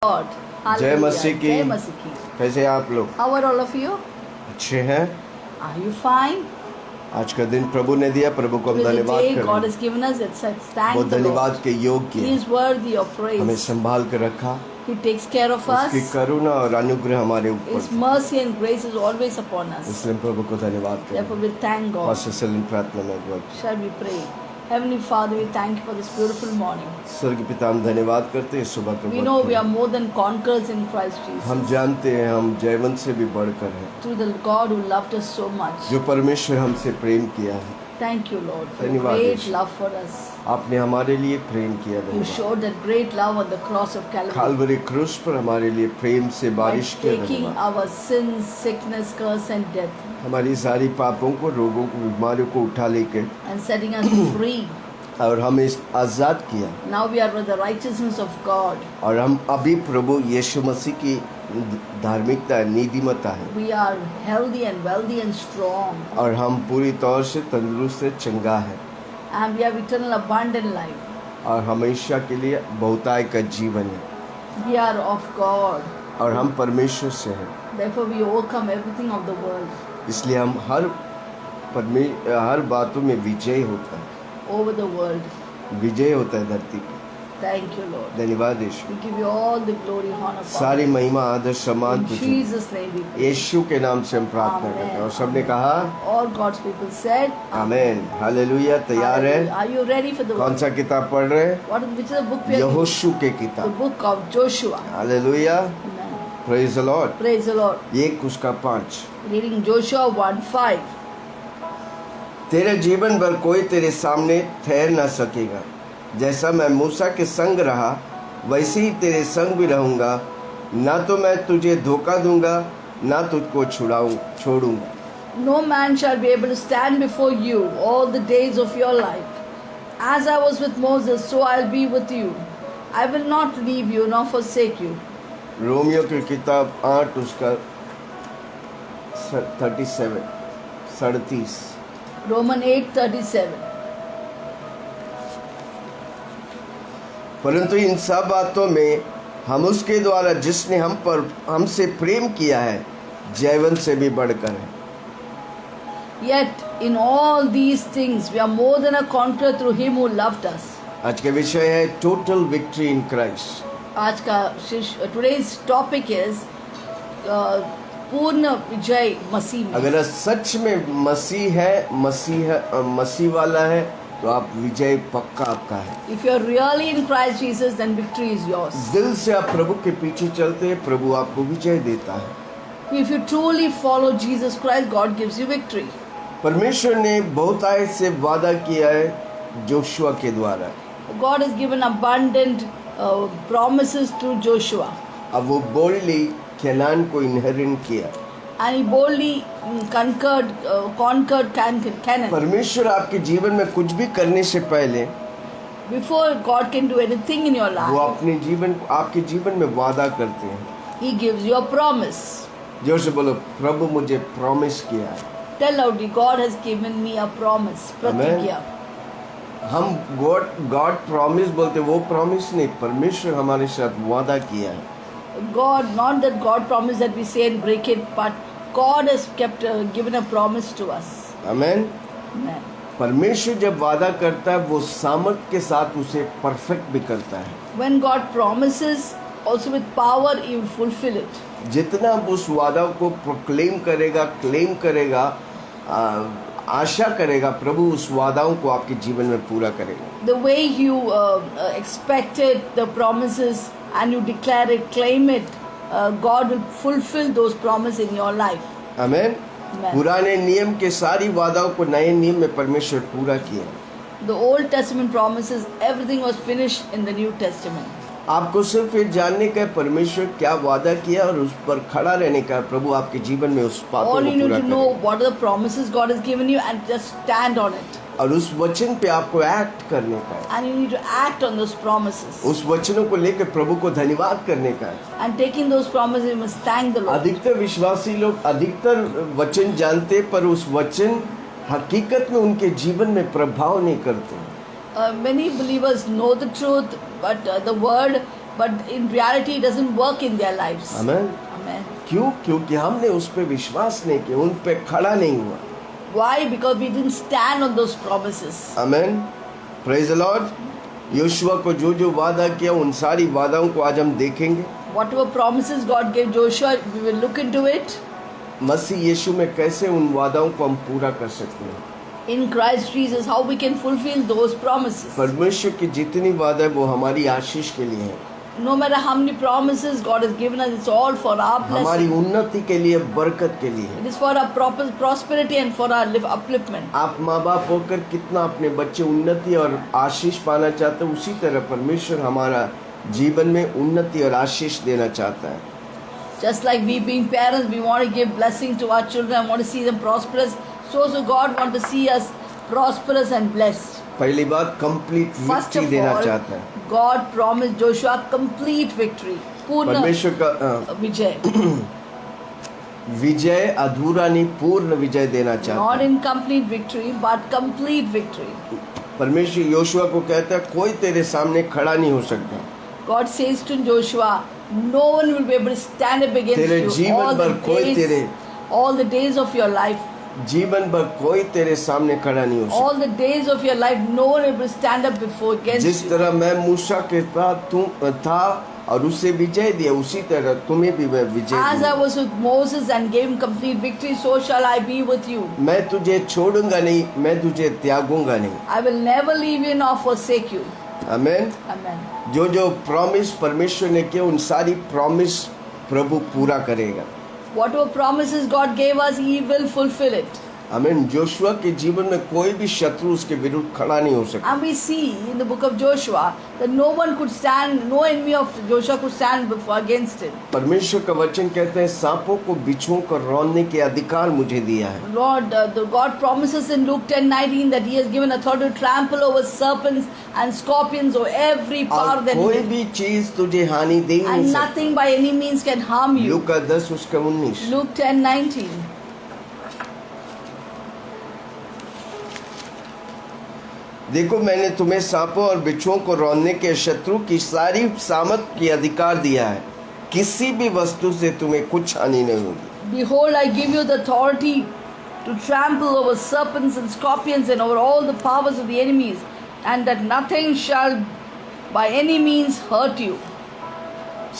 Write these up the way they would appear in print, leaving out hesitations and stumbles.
God. जय मसीह की। जय मसीह की। कैसे हैं आप लोग? How are all of you? अच्छे हैं? Are you fine? आज का दिन प्रभु ने दिया, प्रभु को हम Today is the धन्यवाद day God करें। has given us. It's वो thank the धन्यवाद Lord. के योग्य He है। is worthy of हमें praise. संभाल कर रखा, He takes care of उसकी us. करुणा और अनुग्रह हमारे ऊपर His था। mercy and grace is always upon us. इसलिए प्रभु को धन्यवाद Therefore, करें। we thank God. Pastor Salim प्रार्थना में वक्त। Shall we pray? Heavenly Father, we thank you for this beautiful morning. स्वर्ग पिता हम धन्यवाद करते हैं इस सुबह के We know we are वक्त। more than conquerors in Christ हम Jesus. जानते हैं हम जयवंत से भी बढ़कर हैं, Through the God who loved us so much. जो परमेश्वर हमसे प्रेम किया है। Thank you, Lord, for your धन्यवाद great Yeshu. love for us. आपने हमारे लिए प्रेम किया। You धन्यवाद। showed that great love on the cross of Calvary काल्वरी क्रूस पर हमारे लिए प्रेम से by बारिश किया। taking धन्यवाद। our sins, sickness, curse, and death हमारी सारी पापों को, रोगों को, बीमारियों को उठा लेके and setting us free. और हमें आज़ाद किया। Now we are with the righteousness of God. और हम अभी प्रभु यीशु मसीह की धार्मिकता है, नीतिमत्ता है। We are healthy and wealthy and strong. और हम पूरी तौर से तंदुरुस्त से चंगा है And we have eternal abundant life. और हमेशा के लिए बहुताय का जीवन है। We are of God. और हम परमेश्वर से हैं, Therefore we overcome everything of the world इसलिए हम हर बातों में विजय होता है, over the world. विजय होता है धरती पे। Thank you, Lord. धन्यवाद यीशु। We give you all the glory, honor, सारी power. महिमा आदर सम्मान In तुझे Jesus' name we pray. यीशु के नाम से हम प्रार्थना Amen. करते हैं। और सबने कहा All God's people said, आमीन, हालेलुया। तैयार है? Hallelujah. Are you ready for the कौन word? सा किताब पढ़ रहे हैं? Which is the book we are reading? यहोशू के The किताब। book of Joshua. Hallelujah, Amen. Praise the Lord. Praise the Lord. 1 उसका 5। Reading Joshua 1:5. तेरे जीवन भर कोई तेरे सामने ठहर न सकेगा। जैसा मैं मूसा के संग रहा वैसे ही तेरे संग भी रहूंगा। ना तो मैं तुझे धोखा दूंगा, ना तुझको छोड़ूंगा। No man shall be able to stand before you all the days of your life. As I was with Moses, so I'll be with you. I will not leave you nor forsake you. Romeo की किताब 8 उसका 37। Romans 8:37. परंतु इन सब बातों में हम उसके द्वारा जिसने हमसे प्रेम किया है जयवंत से भी बढ़कर है। Yet in all these things we are more than a conqueror through him who loved us. आज का विषय है टोटल विक्ट्री इन क्राइस्ट। आज का today's topic is पूर्ण विजय मसीह में। अगर सच में मसीह वाला है तो आप विजय पक्का आपका है। If you are really in Christ Jesus, then victory is yours. दिल से आप प्रभु के पीछे चलते हैं, प्रभु आपको विजय देता है। If you truly follow Jesus Christ, God gives you victory. परमेश्वर ने बहुतायत से वादा किया है जोशुआ के द्वारा। God has given abundant promises through Joshua. अब वो बोल्डली केनान को इनहेरिट किया। And he boldly conquered Canaan. परमेश्वर आपके जीवन में कुछ भी करने से पहले Before God can do anything in your वो life, आपके जीवन में वादा करते हैं। He gives you a promise. जोर से बोलो, प्रभु मुझे प्रॉमिस किया है। Tell loudly, God has given me a promise. प्रतिज्ञा. हम गॉड प्रॉमिस बोलते, वो प्रॉमिस नहीं, परमेश्वर हमारे साथ वादा किया है। God, not that God promised that we say and break it, but God has given a promise to us. आमीन। Amen. परमेश्वर जब वादा करता है वो सामर्थ के साथ उसे परफेक्ट भी करता है। When God promises, also with power, He will fulfill it. जितना आप उस वादा को प्रोक्लेम करेगा, क्लेम करेगा, आशा करेगा, प्रभु उस वादाओं को आपके जीवन में पूरा करेगा। The way you expected the promises and you declare it, claim it, God will fulfill those promises in your life. आमीन। Amen. पुराने नियम के सारी वादाओं को नए नियम में परमेश्वर पूरा किया। The Old Testament promises, everything was finished in the New Testament. आपको सिर्फ ये जानने का है परमेश्वर क्या वादा किया और उस पर खड़ा रहने का, प्रभु आपके जीवन में उस बातों All को you need पूरा to know करेगा। what are the promises God has given you and just stand on it. और उस वचन पे आपको एक्ट करने का है। And you need to act on those promises. उस वचनों को लेकर प्रभु को धन्यवाद करने का है। And taking those promises, you must thank the Lord. अधिकतर विश्वासी लोग अधिकतर वचन जानते पर उस वचन हकीकत में उनके जीवन में प्रभाव नहीं करते। Many believers know the truth, but the word but in reality it doesn't work in their lives. Amen. Amen. क्यों? क्योंकि हमने उस पे विश्वास नहीं किया, उन पे खड़ा नहीं हुआ। Why? Because we didn't stand on those promises. Amen. Praise the Lord. Yehoshua को जो जो वादा किया उन सारी वादाओं को आज हम देखेंगे। Whatever promises God gave Joshua, we will look into it. मसीह यीशु में कैसे उन वादाओं को हम पूरा कर सकते हैं। In Christ Jesus, how we can fulfill those promises. परमेश्वर की जितनी वादा है वो हमारी आशीष के लिए है, No matter how many promises God has given us, it's all for our हमारी blessing. उन्नति के लिए, बरकत के लिए। It is for our proper prosperity and for our upliftment. आप माँ बाप होकर कितना अपने बच्चे उन्नति और आशीष पाना चाहते हैं, उसी तरह परमेश्वर हमारा जीवन में उन्नति और आशीष देना चाहता है। Just like we being parents, we want to give blessing to our children and want to see them prosperous. So God want to see us prosperous and blessed. पहली बात, कंप्लीट First विक्ट्री of देना all, चाहता है God promised Joshua complete victory. पूर्ण परमेश्वर का विजय. विजय अधूरा नहीं, पूर्ण विजय देना चाहता Not है। incomplete victory, but complete victory. परमेश्वर यहोशुआ को कहता है कोई तेरे सामने खड़ा नहीं हो सकता। God says to Joshua, no one will be able to stand up against तेरे you जीवन भर कोई तेरे all the days of your life. जीवन भर कोई तेरे सामने खड़ा नहीं हो सकता। All the days of your life, no one will stand up before against जिस you. तरह मैं मूसा के साथ था और उसे विजय दिया, उसी तरह तुम्हें भी मैं विजय As I दूंगा। was with Moses and gave him complete victory, so shall I be with you. मैं तुझे छोड़ूंगा नहीं, मैं तुझे त्यागूंगा नहीं। I will never leave you nor forsake you. Amen. Amen. जो जो प्रॉमिस परमेश्वर ने किया उन सारी प्रॉमिस प्रभु पूरा करेगा। Whatever promises God gave us, He will fulfill it. आमीन। जोशुआ के जीवन में कोई भी शत्रु उसके विरुद्ध खड़ा नहीं हो सकता। And we see in the book of Joshua that no one could stand, no enemy of Joshua could stand before against him. परमेश्वर का वचन कहते हैं सांपों को बिच्छुओं को रौंदने के अधिकार मुझे दिया है। Lord, God promises in Luke 10:19 that He has given authority to trample over serpents and scorpions or every power और that कोई भी चीज तुझे हानि दे ही नहीं and सकती। nothing by any means can harm you. लूका 10 उसका 19। Luke 10:19. देखो मैंने तुम्हें सांपों और बिच्छुओं को रौंदने के शत्रु की सारी सामत की अधिकार दिया है, किसी भी वस्तु से तुम्हें कुछ हानि नहीं होगी। Behold, I give you the authority to trample over serpents and scorpions and over all the powers of the enemies, and that nothing shall by any means hurt you.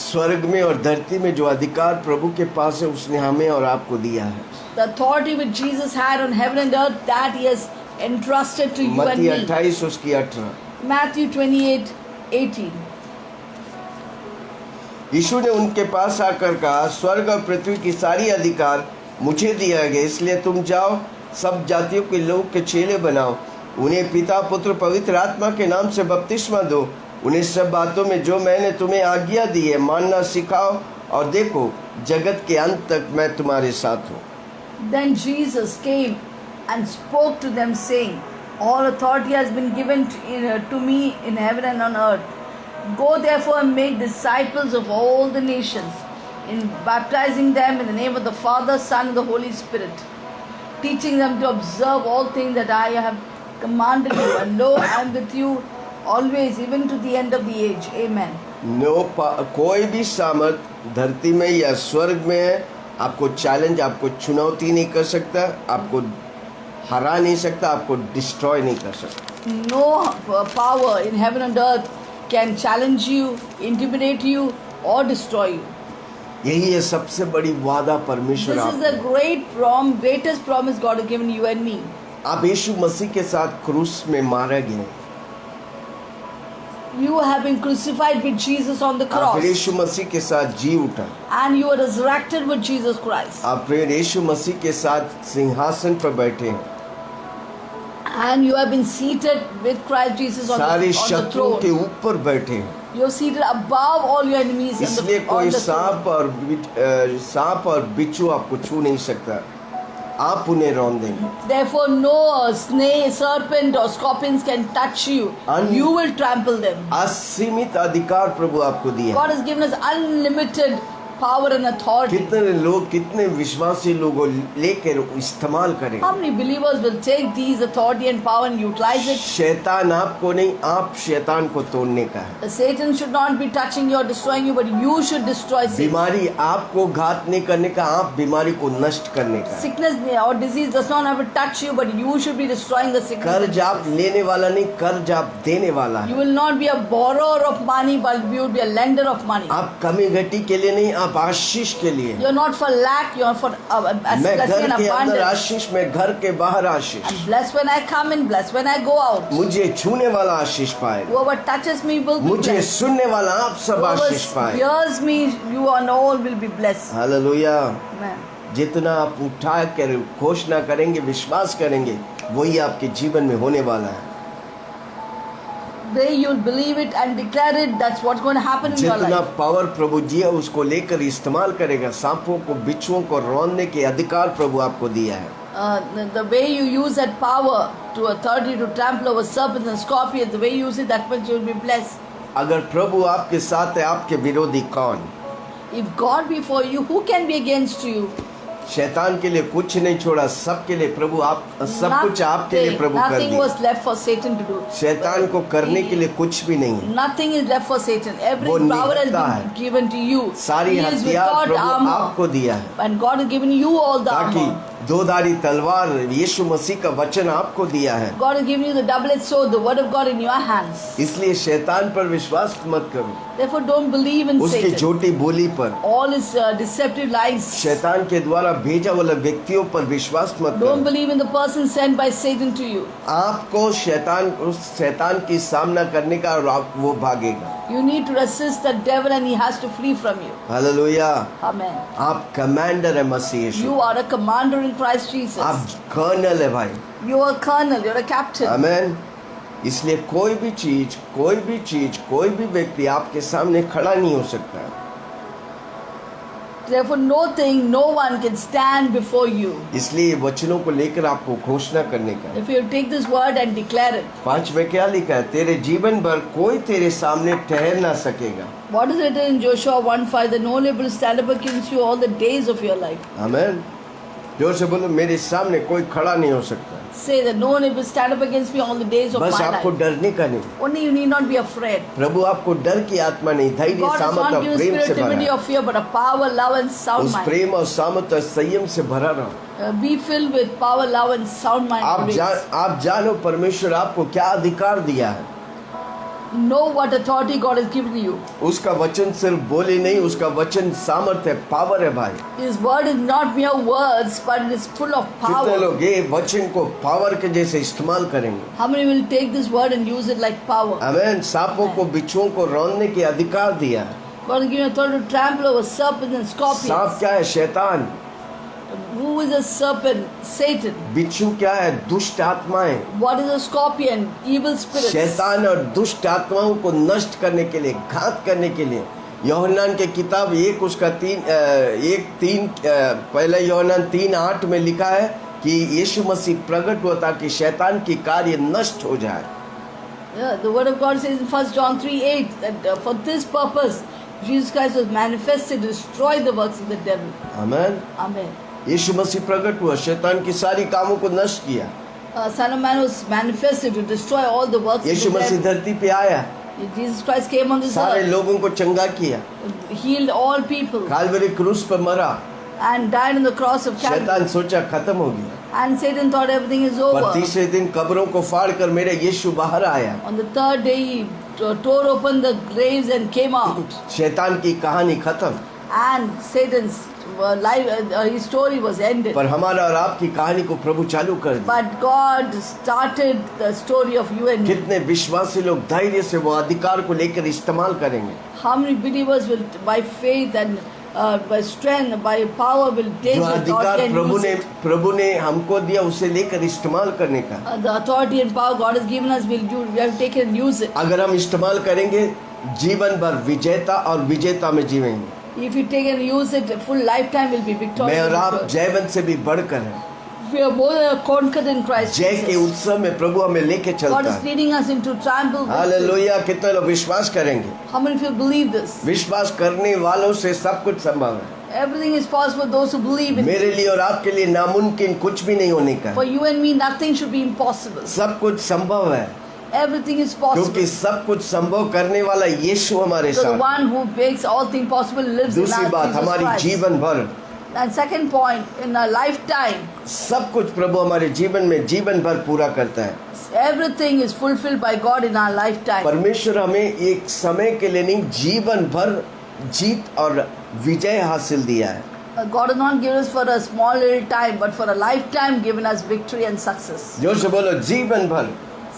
स्वर्ग में और धरती में जो अधिकार प्रभु के पास है उसने हमें और आपको दिया है। The authority which Jesus had on heaven and earth, that He has entrusted to you and मत्ती me. 28 उसकी 18। Matthew 28:18. यीशु ने उनके पास आकर कहा, स्वर्ग और पृथ्वी की सारी अधिकार मुझे दिया गया, इसलिए तुम जाओ सब जातियों के लोग के चेले बनाओ, उन्हें पिता पुत्र पवित्र आत्मा के नाम से बपतिस्मा दो, उन्हें सब बातों में जो मैंने तुम्हें आज्ञा दी है मानना सिखाओ, और देखो जगत के अंत तक मैं तुम्हारे साथ हूँ। Then Jesus came and spoke to them, saying, all authority has been given to me in heaven and on earth. Go therefore and make disciples of all the nations, in baptizing them in the name of the Father, Son, and the Holy Spirit, teaching them to observe all things that I have commanded you. And lo, I am with you always, even to the end of the age. Amen. कोई भी सामर्थ धरती में या स्वर्ग में है, आपको चैलेंज, आपको चुनौती नहीं कर सकता, आपको हरा नहीं सकता, आपको डिस्ट्रॉय नहीं कर सकता। No power in heaven and earth can challenge you, intimidate you, or destroy you. यही है सबसे बड़ी वादा परमेश्वर This is the आपको। greatest promise God has given you and me. आप यीशु मसीह के साथ क्रूस में मारे गए, You have been crucified with Jesus on the आप cross, यीशु मसीह के साथ जी उठा, and you are resurrected with Jesus Christ, आप फिर यीशु मसीह के साथ सिंहासन पर बैठे हैं, and you have been seated with Christ Jesus on सारे the शत्रुओं के throne. ऊपर बैठे हैं। You are seated above all your enemies इसलिए on कोई the throne. सांप और बिच्छू आपको छू नहीं सकता, आप उन्हें रौंदेंगे। Therefore, no snake, serpent, or scorpions can touch you. You will trample them. असीमित अधिकार प्रभु आपको दिया God has given us unlimited power and authority. कितने लोग, कितने विश्वासी लोगों लेकर इस्तेमाल करेंगे? How many believers will take these authority and power and utilize it? शैतान आपको नहीं, आप शैतान को तोड़ने का है। Satan should not be touching you or destroying you, but you should destroy Satan. बीमारी आपको घात नहीं करने का, आप बीमारी को नष्ट करने का है। Sickness or disease does not have to touch you, but you should be destroying the sickness. कर्ज आप लेने वाला नहीं, कर्ज आप देने वाला You है। will not be a borrower of money, but you will be a lender of money. आप कमी घटी के लिए नहीं, आप आशीष के लिए। You're not for lack, you're for मैं blessing घर and के अंदर abundance. आशीष, मैं घर के बाहर आशीष। I'm blessed when I come in, blessed when I go out. मुझे छूने वाला आशीष पाएगा, Whoever touches me will be मुझे blessed. सुनने वाला आप सब Whoever आशीष पाएगा। hears me, you and all will be blessed. Hallelujah. Amen. जितना आप उठा कर घोषणा करेंगे, विश्वास करेंगे, वही आपके जीवन में होने वाला है। The way you'll believe it and declare it, that's what's going to happen in your जितना life. पावर प्रभु जी है उसको लेकर इस्तेमाल करेगा। सांपों को, बिच्छुओं को रौंदने के अधिकार प्रभु आपको दिया है। The way you use that power to authority to trample over serpents and scorpions, the way you use it, that much you'll be blessed. अगर प्रभु आपके साथ है, आपके विरोधी कौन? If God be for you, who can be against you? शैतान के लिए कुछ नहीं छोड़ा, सबके लिए प्रभु, आप सब कुछ आपके लिए प्रभु कर Nothing दिया। was left for Satan to do. शैतान को करने के लिए कुछ भी नहीं है। Nothing is left for Satan. Every वो power has निकलता been है। given to you. सारी He is with हथियार God प्रभु armor. आपको दिया है, And God has given you all the ताकि armor. दो धारी तलवार यीशु मसीह का वचन आपको दिया है। God has given you the double-edged sword, the word of God in your hands. इसलिए शैतान पर विश्वास मत करो, Therefore, don't believe in उसकी Satan. झूठी बोली पर, All his deceptive lies. शैतान के द्वारा भेजा वाला व्यक्तियों पर विश्वास मत Don't करो। believe in the person sent by Satan to you. आपको शैतान की सामना करने का, और वो भागेगा। You need to resist the devil and he has to flee from you. Hallelujah. Amen. आप कमांडर है मसीह यीशु, You are a commander in Christ Jesus. आप कर्नल है भाई। You are a colonel, you're a captain. आमेन। इसलिए कोई भी चीज, कोई भी व्यक्ति आपके सामने खड़ा नहीं हो सकता है। Therefore, no one can stand before you. इसलिए वचनों को लेकर आपको घोषणा करने का है। If you take this word and declare it. 5 में क्या लिखा है? तेरे जीवन भर कोई तेरे सामने ठहर ना सकेगा। What is it in Joshua 1:5? That no one will stand up against you all the days of your life. आमेन। जोर से बोलो, मेरे सामने कोई खड़ा नहीं हो सकता। Say that no one will stand up against me all the days of बस my आपको life. डरने का नहीं। Only you need not be afraid. प्रभु आपको डर की आत्मा नहीं, धैर्य, God does सामर्थ not और give a प्रेम spirit से of भरा timidity है। or fear, but a power, love, and sound उस mind. प्रेम और सामर्थ और संयम से भरा रहो। Be filled with power, love, and sound mind. आप जानो परमेश्वर आपको क्या अधिकार दिया है। Know what authority God has given you. उसका वचन सिर्फ बोले नहीं, उसका वचन सामर्थ है, पावर है भाई। His word is not mere words, but it is full of कितने power. लोग ये वचन को पावर के जैसे इस्तेमाल करेंगे? How many will take this word and use it like power? आमेन। सांपों को, बिच्छुओं को रौंदने के अधिकार दिया है। God has given authority to trample over serpents and सांप scorpions. क्या है? शैतान। Who is a serpent? Satan. बिच्छू क्या है? दुष्ट आत्माएं। What is a scorpion? Evil spirits. शैतान और दुष्ट आत्माओं को नष्ट करने के लिए, घात करने के लिए। यूहन्ना के किताब 1 यूहन्ना 3:8 में लिखा है कि यीशु मसीह प्रकट हुआ ताकि शैतान की कार्य नष्ट हो जाए। Yeah, the word of God says in 1 John 3:8 that for this purpose Jesus Christ was manifested to destroy the works of the devil. Amen. Amen. यीशु मसीह प्रकट हुआ, शैतान की सारी कामों को नष्ट किया। Son of Man was manifested to destroy all the works of Yeshu the Masih devil. धरती पे आया, Jesus Christ came on this सारे earth, लोगों को चंगा किया, healed all people, कालवरी क्रूस पर मरा। and died on the cross of Calvary. शैतान सोचा खत्म हो गया, And Satan thought everything is पर over. तीसरे दिन कब्रों को फाड़ कर मेरे यीशु बाहर आया। On the third day, he tore open the graves and came out. शैतान की कहानी खत्म, And Satan's life, his story was ended. पर हमारा और आपकी कहानी को प्रभु चालू कर दिया। But God started the story of you and me. कितने विश्वासी लोग धैर्य से वो अधिकार को लेकर इस्तेमाल करेंगे? How many believers will, by faith and by strength, by power, will take जो the अधिकार authority and use it? प्रभु ने हमको दिया उसे लेकर इस्तेमाल करने का। The authority and power God has given us, we have to take it and use it. अगर हम इस्तेमाल करेंगे, जीवन भर विजेता और विजेता में जीवेंगे। If you take and use it, full lifetime will be मैं victorious. और आप जयवंत से भी बढ़कर हैं। We are more than a conqueror in Christ जय के Jesus. उत्सव में प्रभु हमें लेके God चलता is है। leading us into triumphal victory. Hallelujah. कितने लोग विश्वास करेंगे? How many of you believe this? विश्वास करने वालों से सब कुछ संभव है। Everything is possible for those who believe in it. मेरे लिए और आपके लिए नामुमकिन कुछ भी नहीं होने का For है। you and me, nothing should be impossible. सब कुछ संभव है, Everything is possible. क्योंकि सब कुछ संभव करने वाला यीशु हमारे So the साथ। one who makes all things possible lives in दूसरी us, बात, Jesus हमारी Christ. जीवन भर And second point, in our lifetime, सब कुछ प्रभु हमारे जीवन में जीवन भर पूरा करता है। everything is fulfilled by God in our lifetime. परमेश्वर हमें एक समय के लिए नहीं, जीवन भर जीत और विजय हासिल दिया है। God has not given us for a small little time, but for a lifetime given us victory and success. जोर से बोलो, जीवन भर।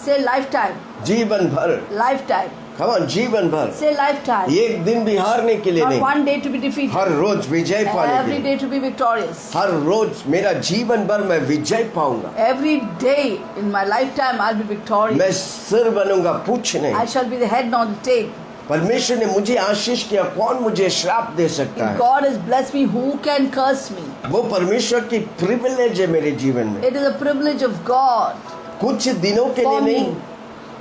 Say lifetime, जीवन भर। lifetime. Come on, जीवन भर। Say lifetime. एक दिन भी हारने के लिए Not नहीं, one day to be defeated. हर रोज विजय पाने के Every लिए। day to be victorious. हर रोज मेरा जीवन भर मैं विजय पाऊंगा। Every day in my lifetime I'll be victorious. मैं सिर बनूंगा, पूछ नहीं। I shall be the head, not the tail. परमेश्वर ने मुझे आशीष किया, कौन मुझे श्राप दे सकता If है? God has blessed me, who can curse me? वो परमेश्वर की प्रिविलेज है मेरे जीवन में। It is a privilege of God कुछ दिनों के लिए for नहीं, me.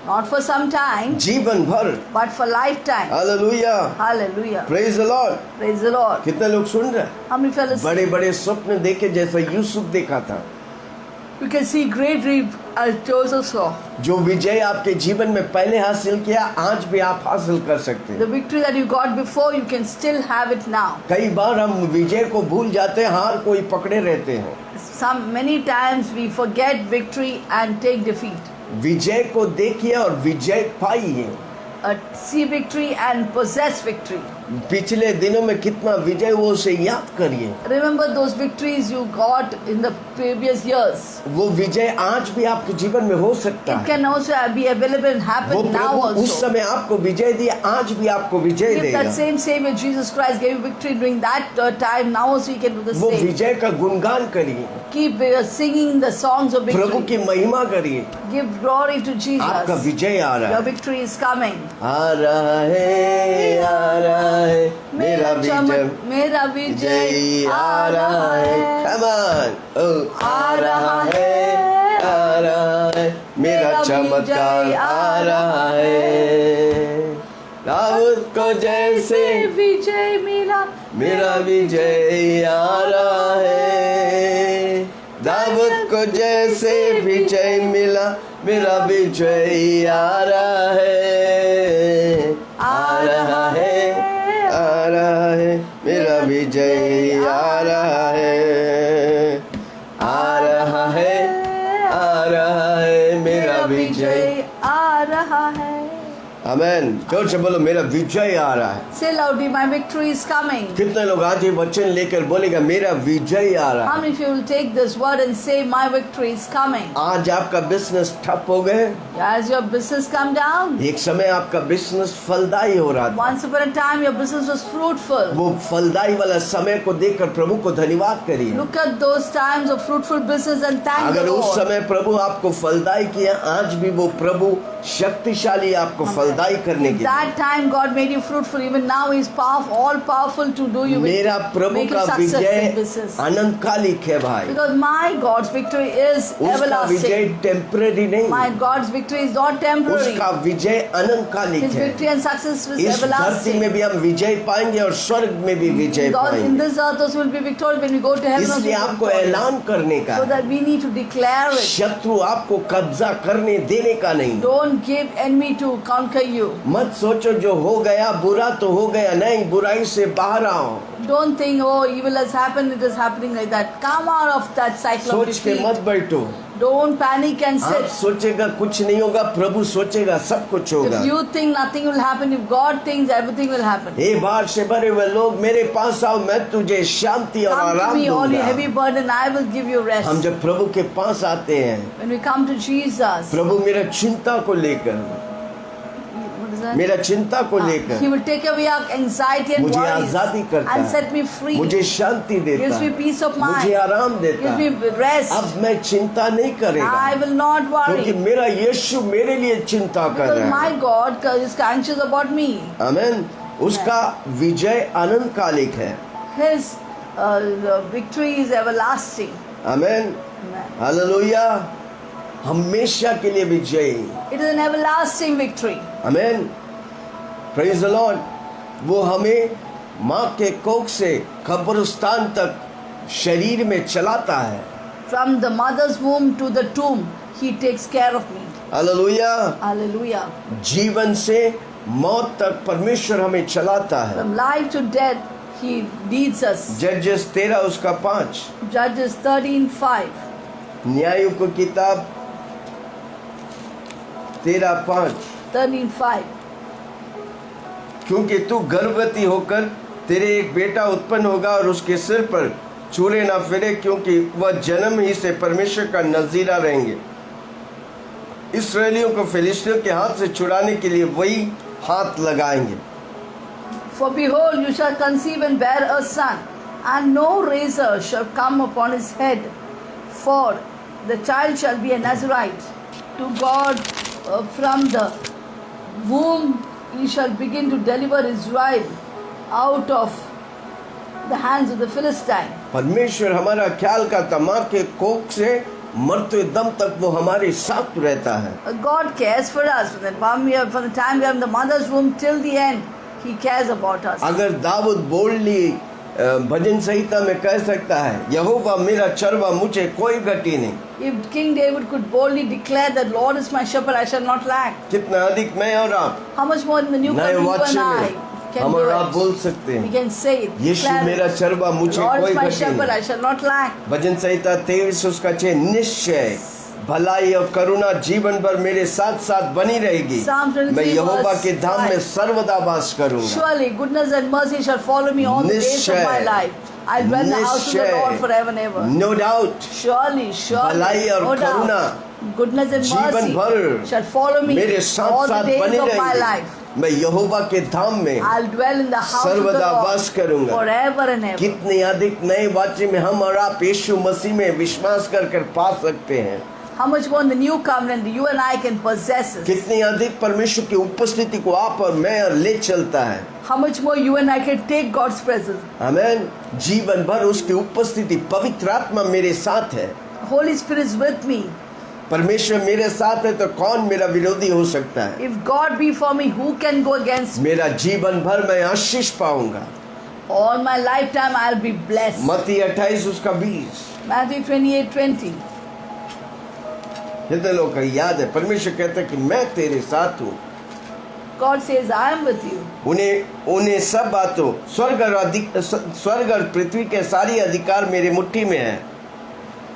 Not for some time, जीवन भर। but for lifetime. Hallelujah, Hallelujah. Praise the Lord. Praise the Lord. कितने लोग सुन रहे हैं? How many fellas? बड़े बड़े स्वप्न देखे, जैसा यूसुफ देखा था। You can see great dreams as Joseph saw. जो विजय आपके जीवन में पहले हासिल किया, आज भी आप हासिल कर सकते The हैं। victory that you got before, you can still have it now. कई बार हम विजय को भूल जाते हैं, हार कोई पकड़े रहते हैं। Many times we forget victory and take defeat. विजय को देखिए और विजय पाइए। See victory and possess victory. पिछले दिनों में कितना विजय हुआ उसे याद करिए। Remember those victories you got in the previous years. वो विजय आज भी आपके जीवन में हो सकता It है। can also be available and वो happen now प्रभु उस also. समय आपको विजय दिया, आज भी आपको विजय If देगा। that same Savior Jesus Christ gave you victory during that time, now also you can do the वो same. विजय का गुणगान करिए, Keep singing the songs of Prabhu victory. की महिमा करिए। Give glory to आपका Jesus. विजय आ रहा Your है, victory is coming. आ रहा है, आ रहा है, मेरा विजय आ रहा है। Come on, oh, आ रहा है, आ रहा है, मेरा चमत्कार आ रहा है। दाऊद को जैसे विजय मिला, मेरा विजय आ रहा है। दाऊद को जैसे विजय मिला, मेरा विजय आ रहा है। आ रहा है, आ रहा है, मेरा विजय आ रहा है। आ रहा है, आ रहा है, मेरा विजय। आ रहा है. आमेन। जोर से बोलो, मेरा विजय आ रहा है। Say loudly, my victory is coming. कितने लोग आज ये वचन लेकर बोलेगा, मेरा विजय आ रहा How है? many of you will take this word and say, my victory is coming? आज आपका बिजनेस ठप हो गए। As your business come down, एक समय आपका बिजनेस फलदायी हो रहा था। once upon a time your business was fruitful. वो फलदायी वाला समय को देखकर प्रभु को धन्यवाद करिए। Look at those times of fruitful business and thank the अगर उस Lord. समय प्रभु आपको फलदायी किया, आज भी वो प्रभु शक्तिशाली आपको फलदायी करने के लिए। That time God made you fruitful. Even now He is powerful, all powerful to do you मेरा प्रभु make you का success in विजय business. अनंतकालिक है भाई। Because my God's victory is उसका विजय everlasting. टेम्पररी नहीं, My God's victory is not temporary. उसका विजय अनंतकालिक His है। victory and success is इस धरती everlasting. में भी हम विजय पाएंगे और स्वर्ग में भी विजय God in पाएंगे। this earth also will be victorious when we go to heaven. Also इसलिए will be आपको victorious. ऐलान करने का So है। that we need to declare it. शत्रु आपको कब्जा करने देने का नहीं। Don't give enemy to conquer you. मत सोचो जो हो गया बुरा तो हो गया, नहीं, बुराई से बाहर आओ। Don't think, oh, evil has happened, it is happening like that. Come out of that cycle of सोच के defeat. मत बैठो। Don't panic and आप sit. सोचेगा कुछ नहीं होगा, प्रभु सोचेगा सब कुछ होगा। If you think nothing will happen, if God thinks everything will happen. हे बाढ़ से भरे हुए लोग, मेरे पास आओ, मैं तुझे शांति और Come to आराम me, all you heavy दूंगा। burden, I will give you हम rest. जब प्रभु के पास आते हैं, When we come to Jesus, प्रभु मेरा चिंता को लेकर, what is that? मेरा चिंता को He लेकर will take away our anxiety and मुझे worries आजादी करता and है, set me free. मुझे शांति देता Gives me है, peace of मुझे mind. आराम देता Gives है। me rest. अब मैं चिंता नहीं करेगा, I will not क्योंकि worry. मेरा यीशु मेरे लिए चिंता कर Because रहा my है। God is anxious about me. आमीन। उसका विजय अनंतकालिक है। His victory is everlasting. आमीन। Amen. हालेलुया, हमेशा के लिए विजयी। It is an everlasting victory. Amen, praise the Lord. वो हमें माँ के कोख से कब्रिस्तान तक शरीर में चलाता है। From the mother's womb to the tomb, He takes care of me. Hallelujah, Hallelujah. जीवन से मौत तक परमेश्वर हमें चलाता है। From life to death, He leads us. जजेस 13 उसका 5, Judges 13:5. न्यायों की किताब 13:5, 13:5. क्योंकि तू गर्भवती होकर तेरे एक बेटा उत्पन्न होगा और उसके सिर पर चूड़े ना फिरे, क्योंकि वह जन्म ही से परमेश्वर का नजीरा रहेंगे। इसराइलियों को फिलिस्तियों के हाथ से छुड़ाने के लिए वही हाथ लगाएंगे। For behold, you shall conceive and bear a son, and no razor shall come upon his head, for the child shall be a Nazarite to God. From the womb he shall begin to deliver Israel out of the hands of the Philistine. परमेश्वर हमारा ख्याल करता, माँ के कोख से मरते दम तक वो हमारे साथ रहता है। God cares for us from the time we are in the mother's womb till the end. He cares about us. अगर दाऊद बोल्डली भजन संहिता में कह सकता है, यहोवा मेरा चरवा, मुझे कोई घटी नहीं। If King David could boldly declare that Lord is my shepherd, I shall not lack. कितना अधिक मैं और आप How much more in the new नए covenant you वाक्य and I में can हम do और आप it. बोल सकते We हैं, can say it. Yeshu declare मेरा it. चरवा, मुझे Lord कोई is my घटी shepherd, नहीं। I shall not lack. भजन संहिता 23 उसका 6, निश्चय भलाई और करुणा जीवन भर मेरे साथ साथ बनी रहेगी। Psalm 23 मैं यहोवा verse के धाम में 5. सर्वदा वास करूंगा। Surely goodness and mercy shall follow me all the days of निश्चय, my life. I'll dwell in the house of the निश्चय, Lord forever and ever. No doubt, Surely, भलाई और no Karuna doubt, goodness and जीवन mercy भर shall follow me मेरे साथ all the साथ days बनी of my रहेगी। life. मैं यहोवा के धाम में I'll dwell in the house of the सर्वदा Lord वास करूंगा। forever and ever. कितने अधिक नए वाक्य में हम और आप यीशु मसीह में विश्वास कर पा सकते हैं। How much more in the new covenant you and I can possess it. कितनी अधिक परमेश्वर की उपस्थिति को आप और मैं ले चलता है। How much more you and I can take God's presence. आमेन। जीवन भर उसकी उपस्थिति, पवित्र आत्मा मेरे साथ है, Holy Spirit is with me. परमेश्वर मेरे साथ है तो कौन मेरा विरोधी हो सकता है। If God be for me, who can go against me? मेरा जीवन भर मैं आशीष पाऊंगा। All my lifetime I'll be blessed. मत्ती 28 उसका 20। Matthew 28:20. कितने लोग को याद है, परमेश्वर कहता है कि मैं तेरे साथ हूँ। God says, I am with you. उन्हें सब बातों, स्वर्ग और पृथ्वी के सारी अधिकार मेरे मुट्ठी में है,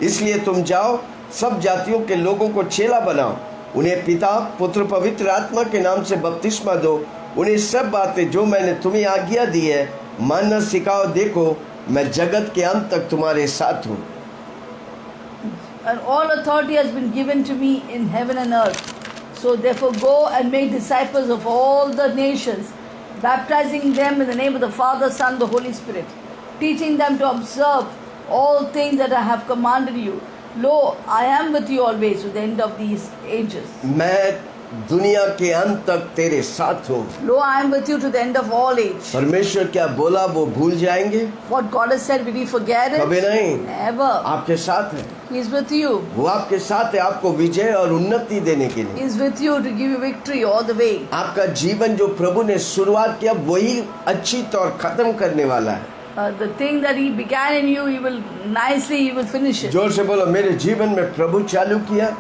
इसलिए तुम जाओ, सब जातियों के लोगों को चेला बनाओ, उन्हें पिता पुत्र पवित्र आत्मा के नाम से बपतिस्मा दो, उन्हें सब बातें जो मैंने तुम्हें आज्ञा दी है मानना सिखाओ। देखो मैं जगत के अंत तक तुम्हारे साथ हूँ। And all authority has been given to me in heaven and earth. So therefore go and make disciples of all the nations, baptizing them in the name of the Father, Son, the Holy Spirit, teaching them to observe all things that I have commanded you. Lo, I am with you always to the end of these ages. मैं दुनिया के अंत तक तेरे साथ हूँ। Lo, I am with you to the end of all age. परमेश्वर क्या बोला वो भूल जाएंगे? What God has said, will we forget कभी it? नहीं। Never. आपके साथ है, He is with you. वो आपके साथ है आपको विजय और उन्नति देने के लिए। He is with you to give you victory all the way. आपका जीवन जो प्रभु ने शुरुआत किया वही अच्छी तौर खत्म करने वाला है। The thing that He began in you, He will finish it. जोर से बोलो, मेरे जीवन में प्रभु चालू किया।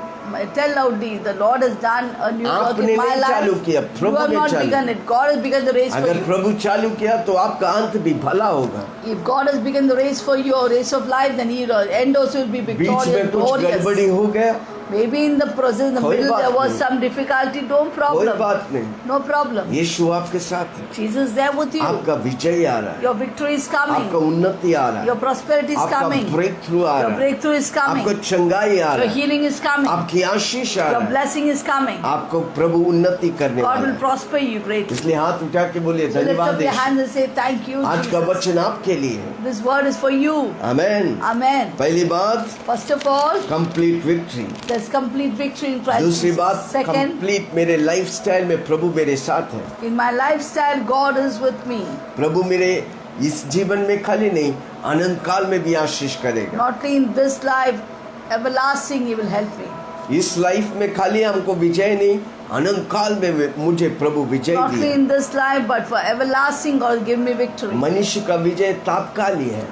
Tell loudly, the Lord has done a new work आपने in my नहीं life. चालू किया, You प्रभु have ने not चालू। begun it. God has begun the race for अगर you. प्रभु चालू किया तो आपका अंत भी भला होगा। If God has begun the race for you, or race of life, then He end also will be beach victorious, में कुछ गड़बड़ी glorious. हो गया, Maybe in the process, in the कोई middle, बात there was नहीं। some difficulty. No कोई problem. बात नहीं, No problem. यीशु आपके साथ है। Jesus is there with you. आपका विजय आ रहा है, Your victory is coming. आपका उन्नति आ रहा Your है, prosperity is आपका coming. ब्रेक थ्रू आ Your रहा है, breakthrough is coming. आपको चंगाई आ Your रहा है, healing is coming. आपकी आशीष आ Your रहा है, blessing is coming. आपको प्रभु उन्नति करने God वाला will है। prosper you greatly. इसलिए हाथ उठा के बोलिए So lift धन्यवाद up your Yeshu. hands and say, thank you, आज का Jesus. वचन आपके लिए है। This word is for you. Amen. Amen. पहली बात First of all, complete victory. there's complete victory in Christ दूसरी Jesus. बात Second, कंप्लीट मेरे लाइफस्टाइल में प्रभु मेरे साथ है। in my lifestyle, God is with me. प्रभु मेरे इस जीवन में खाली नहीं अनंत काल में भी आशीष करेगा। Not only in this life, everlasting He will help me. इस लाइफ में खाली हमको विजय नहीं, अनंत काल में मुझे प्रभु विजय Not only the. in this life, but for everlasting God will give me victory. मनुष्य का विजय तात्कालिक है,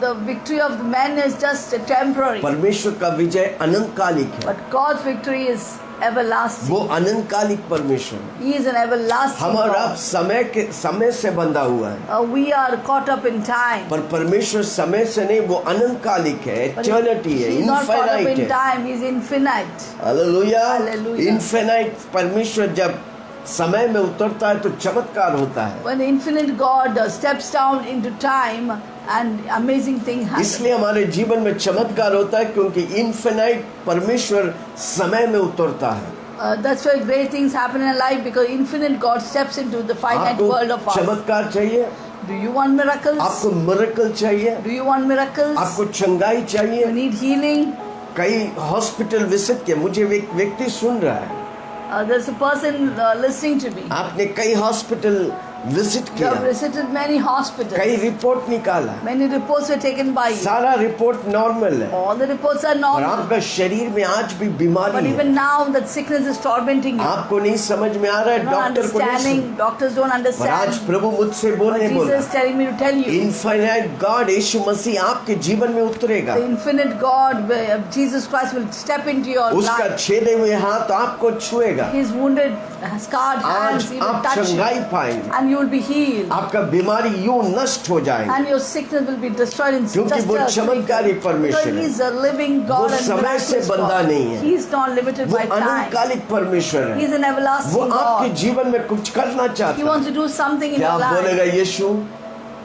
The victory of the man is just temporary, परमेश्वर का विजय अनंतकालिक है। but God's victory is everlasting. वो अनंतकालिक परमेश्वर है। He is an everlasting हम और आप God. समय से बंधा हुआ है, We are caught up in time. पर परमेश्वर समय से नहीं, वो अनंतकालिक है, But इटर्निटी है, He's not caught up infinite in है। time. He's infinite. Hallelujah. Hallelujah. Infinite परमेश्वर जब समय में उतरता है तो चमत्कार होता है। When the infinite God steps down into time, and amazing thing happens. इसलिए हमारे जीवन में चमत्कार होता है क्योंकि इनफाइनाइट परमेश्वर समय में उतरता है। That's why great things happen in life, because infinite God steps into the finite world of आपको us. चमत्कार चाहिए, Do you want miracles? आपको मिरेकल चाहिए, Do you want miracles? आपको चंगाई You चाहिए। need healing? कई हॉस्पिटल विजिट किए, मुझे एक व्यक्ति सुन रहा है, There's a person listening to me. आपने कई हॉस्पिटल विजिट You किया, have visited many hospitals. कई रिपोर्ट निकाला, Many reports were taken by you. सारा रिपोर्ट नॉर्मल है, All the reports are और normal. आपका शरीर में आज भी But बीमारी है। even now that sickness is tormenting you. आपको नहीं समझ में आ रहा है, You're not डॉक्टर को नहीं understanding. समझ, Doctors don't पर आज understand. प्रभु मुझसे But बोलने Jesus बोला, is telling me to tell you. Infinite god Yeshu Masih आपके जीवन में उतरेगा, The infinite God, where Jesus Christ will step into your उसका life. छेदे हुए हाथ आपको छुएगा, His wounded, scarred hands, आज He will आप touch you. चंगाई पाएंगे, And you will be healed. आपका बीमारी यूं नष्ट हो जाएगी, And your sickness will be destroyed in क्योंकि just वो a चमत्कारी twinkle. परमेश्वर Because है। He is a living God वो and समय से miraculous बंधा God. नहीं है। He is not limited वो by time. अनंतकालिक परमेश्वर He is है, an वो everlasting आपके God. जीवन में कुछ करना He चाहता wants है। to do something in क्या your आप life. बोलेगा, यीशु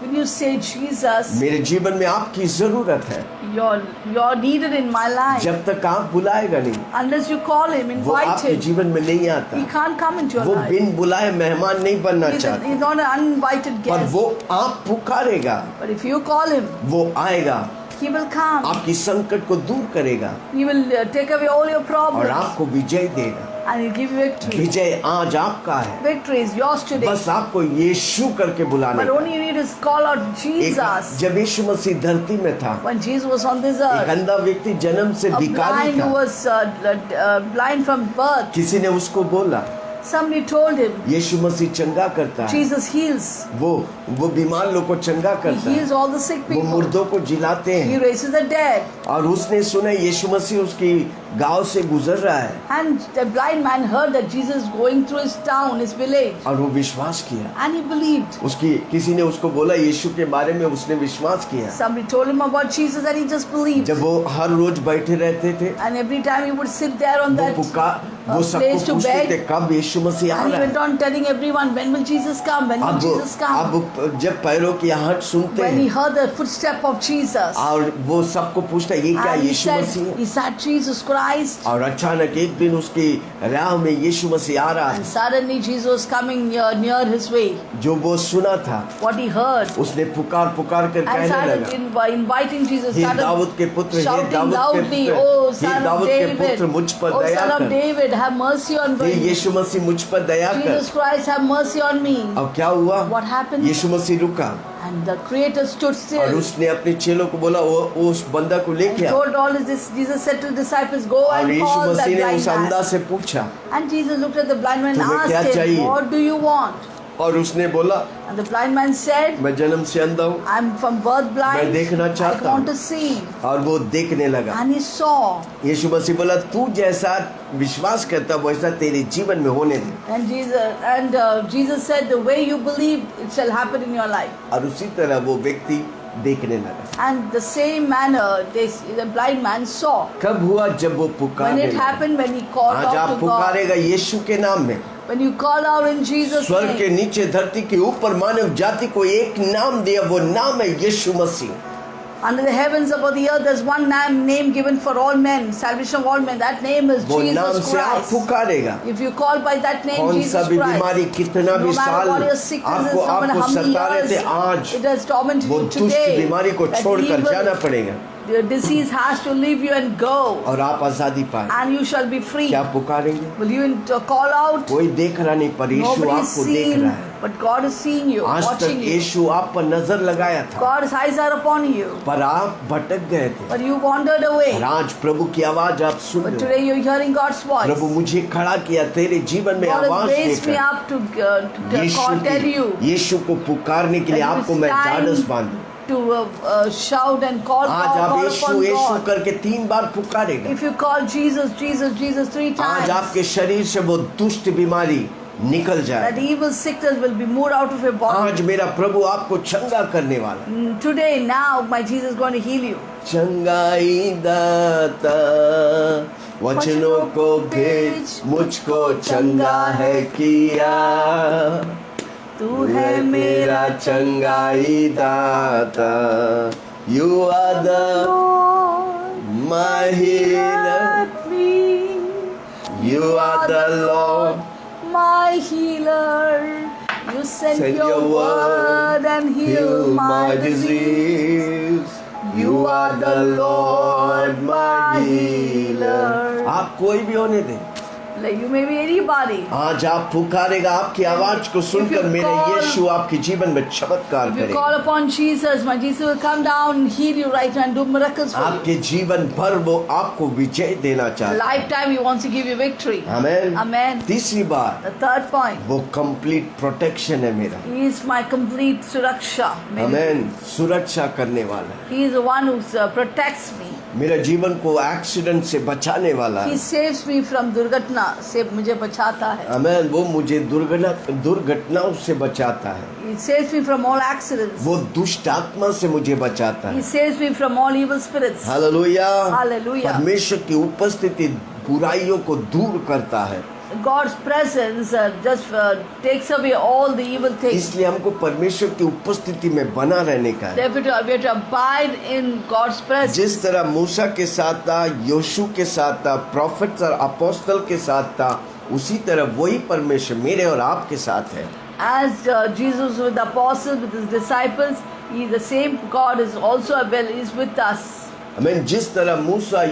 When you say, Jesus, मेरे जीवन में आपकी जरूरत है, you're needed in my life. जब तक आप बुलाएगा नहीं, Unless you call Him, वो invite आपके Him, जीवन में नहीं आता, He can't come into your वो life. बिन बुलाए मेहमान नहीं बनना He's चाहता, not an uninvited पर guest. वो आप पुकारेगा, But if you call Him, वो आएगा, He will come. आपकी संकट को दूर करेगा He will take away all your और problems. आपको विजय देगा। And He'll give you victory. विजय आज आपका है, Victory is yours today. बस आपको यीशु करके बुलाने But का। only you need to call out Jesus. जब यीशु मसीह धरती में था, When Jesus was on this एक earth, अंधा व्यक्ति जन्म से a भिखारी blind who था, was blind from birth, किसी ने उसको बोला, somebody told him, यीशु मसीह चंगा करता है, Jesus heals. वो बीमार लोग को चंगा He करता है, heals all the sick वो people. मुर्दों को जिलाते He हैं, raises the dead. और उसने सुना यीशु मसीह उसकी गांव से गुजर रहा है, And the blind man heard that Jesus is going through his town, his village. और वो विश्वास किया। And he believed. किसी ने उसको बोला यीशु के बारे में, उसने विश्वास किया। Somebody told him about Jesus and he just believed. जब वो हर रोज बैठे रहते थे, And every time he would sit there on that वो सबको place to पूछते beg. थे कब यीशु मसीह आ And he रहा है। went on telling everyone, when will Jesus come? When will Jesus come? अब जब पैरों की आहट सुनते When he हैं, heard the footstep of Jesus. और वो सबको पूछता है ये क्या And he Yeshu Masih said, है? is that Jesus Christ? और अचानक एक दिन उसकी राह में यीशु मसीह आ रहा And था। suddenly Jesus was coming near his way. जो वो सुना था, What he heard. उसने पुकार कर And कहने started लगा, inviting Jesus. हे दाऊद के पुत्र, हे Shouting दाऊद के loudly, पुत्र, oh hey son of Dawood के David, पुत्र, मुझ पर oh दया son of कर, David, have mercy on hey me. यीशु मसीह मुझ पर दया कर। Jesus Christ, have mercy on me. अब क्या हुआ? What happened? यीशु मसीह रुका And the Creator stood और still. उसने अपने चेलों को बोला वो उस बंदा को And लेके आ। told all his Jesus said to the disciples, go और and यीशु call that मसीह ने blind उस अंधा man. से पूछा, And Jesus looked at the blind man and तुम्हें क्या asked him, चाहिए? what do you want? और उसने बोला, And the blind man said, मैं जन्म से अंधा हूँ I'm from birth blind. मैं देखना I चाहता want हूँ। to see. और वो देखने लगा। And he saw. यीशु मसीह बोला तू जैसा विश्वास करता वैसा तेरे जीवन में होने दे। And Jesus said, the way you believe, it shall happen in your life. और उसी तरह वो व्यक्ति देखने लगा। And the same manner, the blind man saw. कब हुआ? जब वो When पुकारने it लगा। happened, when he called आज out आप to God. पुकारेगा यीशु के नाम में, When you call out in Jesus' स्वर्ग के name. नीचे धरती के ऊपर मानव जाति को एक नाम दिया, वो नाम है यीशु मसीह। Under the heavens above the earth, there's one name given for all men, salvation of all men. That name is वो नाम Jesus से आप Christ. पुकारेगा। If you call by that name, कौन सा Jesus भी बीमारी Christ, कितना no भी matter साल what your sickness is, आपको no matter how many सता रहे थे, years आज it has tormented वो you दुष्ट today, बीमारी को that छोड़कर जाना evil, पड़ेगा the disease has to leave you and go, और आप आजादी पाए। and you shall be free. क्या पुकारेंगे? Will you call out? कोई देख रहा नहीं, पर यीशु Nobody is आपको देख seen, रहा है। But God is seeing you, आज watching तक you. यीशु आप पर नजर लगाया था, God's eyes are upon you. पर आप भटक गए थे। But you wandered away. और आज प्रभु की आवाज आप सुन But रहे today you're hearing God's हो। प्रभु voice. मुझे खड़ा किया तेरे जीवन में God has आवाज raised me देकर up to tell you यीशु को पुकारने के लिए that आपको it मैं is ढाढ़स time बांधूं। to shout and call आज आप upon यीशु यीशु God. करके 3 बार पुकारेगा। If you call Jesus, Jesus, Jesus 3 आज times, आपके शरीर से वो दुष्ट बीमारी निकल जाए। that evil sickness will be moved out of your body. आज मेरा प्रभु आपको चंगा करने वाला। Today, now, my Jesus is going to heal you. चंगाई दाता वचनों को भेज, मुझको चंगा है किया। तू है मेरा चंगाई दाता, You are the my healer. You are the Lord, my healer. You sent your word and healed my disease. You are the Lord, my healer. आप कोई भी होने दें, Like you may be anybody. आज आप पुकारेगा, आपकी आवाज को सुनकर मेरे call- यीशु आपके जीवन में चमत्कार If you करेगा। call upon Jesus, my Jesus will come down and heal you right now and do miracles for you. आपके जीवन भर वो आपको विजय देना चाहता है। Lifetime He wants to give you victory. Amen. Amen. तीसरी बात, The third point, वो कंप्लीट प्रोटेक्शन है मेरा। He is my complete suraksha. आमेन। सुरक्षा करने वाला है, He is the one who protects me. मेरा जीवन को एक्सीडेंट से बचाने वाला He है। saves me from दुर्घटना से मुझे बचाता है. आमेन। वो मुझे दुर्घटनाओं से बचाता है, He saves me from all accidents. वो दुष्ट आत्मा से मुझे बचाता He है। saves me from all evil spirits. Hallelujah. Hallelujah. परमेश्वर की उपस्थिति बुराइयों को दूर करता है, God's presence just takes away all the evil things. इसलिए हमको परमेश्वर की उपस्थिति में बना रहने का है। Therefore, we have to abide in God's presence. जिस तरह मूसा के साथ था, योशू के साथ था, प्रॉफिट्स और अपोस्टल के साथ था, उसी तरह वही परमेश्वर मेरे और आपके साथ है। As Jesus with the apostles, with his disciples, he, the same God is also is with us. आमीन। जिस तरह मूसा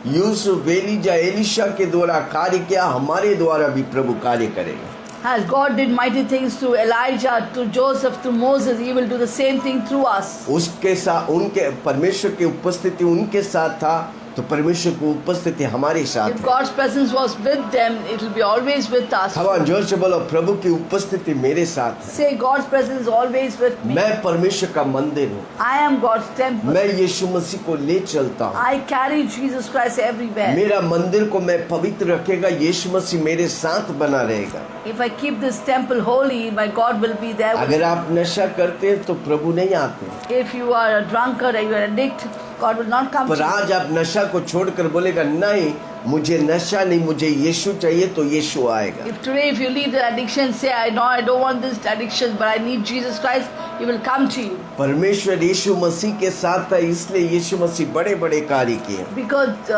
यूसुफ एलीजा एलिशा के द्वारा कार्य किया, हमारे द्वारा भी प्रभु कार्य करेगा। As God did mighty things through Elijah, to Joseph, to Moses, He will do the same thing through us. उसके साथ उनके परमेश्वर की उपस्थिति उनके साथ था, तो परमेश्वर की उपस्थिति हमारे साथ If है। God's presence was with them, it will be always with us. हवा जोर से बोलो, प्रभु की उपस्थिति मेरे साथ है। Say, God's presence is always with me. मैं परमेश्वर का मंदिर हूँ, I am God's temple. मैं यीशु मसीह को ले चलता हूँ। I carry Jesus Christ everywhere. मेरा मंदिर को मैं पवित्र रखेगा, यीशु मसीह मेरे साथ बना रहेगा। If I keep this temple holy, my God will be there with अगर आप नशा करते हैं तो प्रभु नहीं आते, me. If you are a drunkard or you are addict, God will not come पर to you. आज आप नशा को छोड़कर बोलेगा नहीं, मुझे नशा नहीं, मुझे यीशु चाहिए, तो यीशु आएगा। If today if you leave the addiction, say, I know I don't want this addiction, but I need Jesus Christ, He will come to you. परमेश्वर यीशु मसीह के साथ था, इसलिए यीशु मसीह बड़े बड़े कार्य किए। Because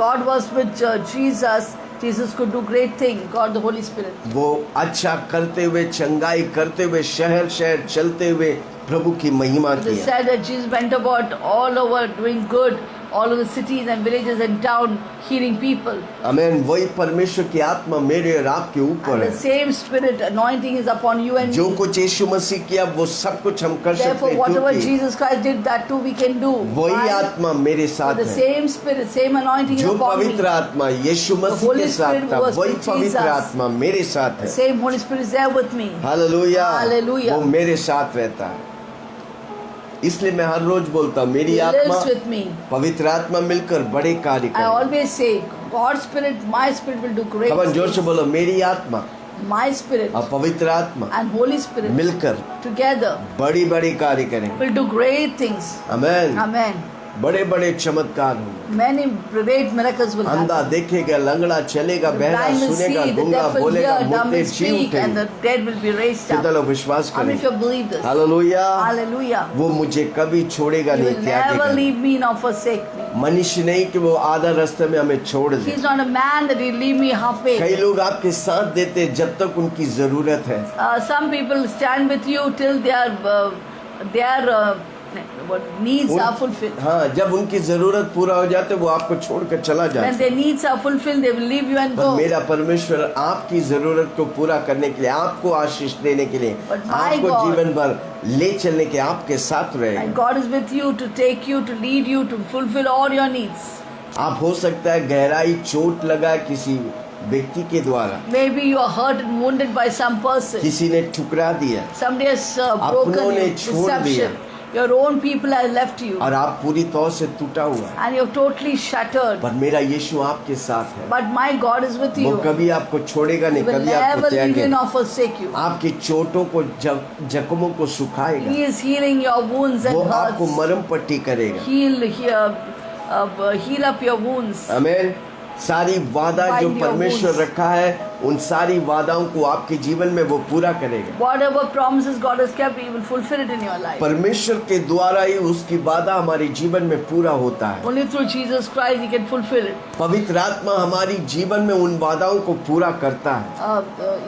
God was with Jesus, Jesus could do great things, God the Holy Spirit. वो अच्छा करते हुए, चंगाई करते हुए, शहर शहर चलते हुए प्रभु की महिमा It is किया। said that Jesus went about all over doing good, all over the cities and villages and town, healing people. आमीन। वही परमेश्वर की आत्मा मेरे और आपके ऊपर And the है। same Spirit anointing is upon you and जो me. कुछ यीशु मसीह किया वो सब कुछ हम कर सकते Therefore, हैं, whatever क्योंकि Jesus Christ did, that too we can do. वही Why? आत्मा मेरे साथ The है। same Spirit, same anointing is जो upon me. पवित्र आत्मा यीशु मसीह Holy के साथ Spirit था, was वही with पवित्र Jesus. आत्मा मेरे साथ The है। same Holy Spirit is there with me. Hallelujah. Hallelujah. वो मेरे साथ रहता है, इसलिए मैं हर रोज बोलता हूँ, मेरी He आत्मा lives with me. पवित्र आत्मा मिलकर बड़े कार्य I करे। always say, God's Spirit, my Spirit will do great खबर जोर से things. बोलो, मेरी आत्मा My Spirit और पवित्र आत्मा and Holy Spirit मिलकर together बड़ी बड़ी कार्य करेंगे। will do great things. आमीन। Amen. बड़े बड़े चमत्कार होंगे। Many great miracles will अंधा happen. देखेगा, लंगड़ा चलेगा, The बहरा blind will सुनेगा, see, the गूंगा deaf will बोलेगा, hear, dumb मुर्दे will जी speak, and उठेंगे। the dead will be raised कितना up. लोग विश्वास How many करें? of you believe this? Hallelujah. Hallelujah. वो मुझे कभी छोड़ेगा He नहीं, will never त्यागेगा। leave me nor forsake me. मनुष्य नहीं कि वो आधा रास्ते में हमें छोड़ दे। He's not a man that he'll leave me halfway. कई लोग आपके साथ देते हैं जब तक उनकी जरूरत है, Some people stand with you till they are what needs are fulfilled. हाँ, जब उनकी जरूरत पूरा हो जाते वो आपको छोड़कर चला When जाता। their needs are fulfilled, they will leave you and पर go. मेरा परमेश्वर आपकी जरूरत को पूरा करने के लिए, आपको आशीष देने के लिए, But my आपको God- जीवन भर ले चलने के आपके साथ रहेगा। And God is with you to take you, to lead you, to fulfill all your needs. आप हो सकता है गहराई चोट लगा किसी व्यक्ति के द्वारा, Maybe you are hurt and wounded by some person. किसी ने ठुकरा दिया Somebody has अपनों broken ने you, छोड़ दिया। deception. Your own people have left you. और आप पूरी तौर से टूटा हुआ है, And you're totally shattered. पर मेरा यीशु आपके साथ है। But my God is with वो you. कभी आपको छोड़ेगा He नहीं, will कभी आपको never leave you त्यागेगा। nor forsake you. आपकी चोटों को जख्मों को सुखाएगा, He is healing your wounds वो and आपको hurts. मरम पट्टी करेगा। Heal up your wounds. आमीन। सारी वादा जो Bind your परमेश्वर wounds. रखा है, उन सारी वादाओं को आपके जीवन में वो पूरा करेगा। Whatever promises God has kept, He will fulfill it in your life. परमेश्वर के द्वारा ही उसकी वादा हमारे जीवन में पूरा होता है। Only through Jesus Christ He can fulfill it. पवित्र आत्मा हमारी जीवन में उन वादाओं को पूरा करता है।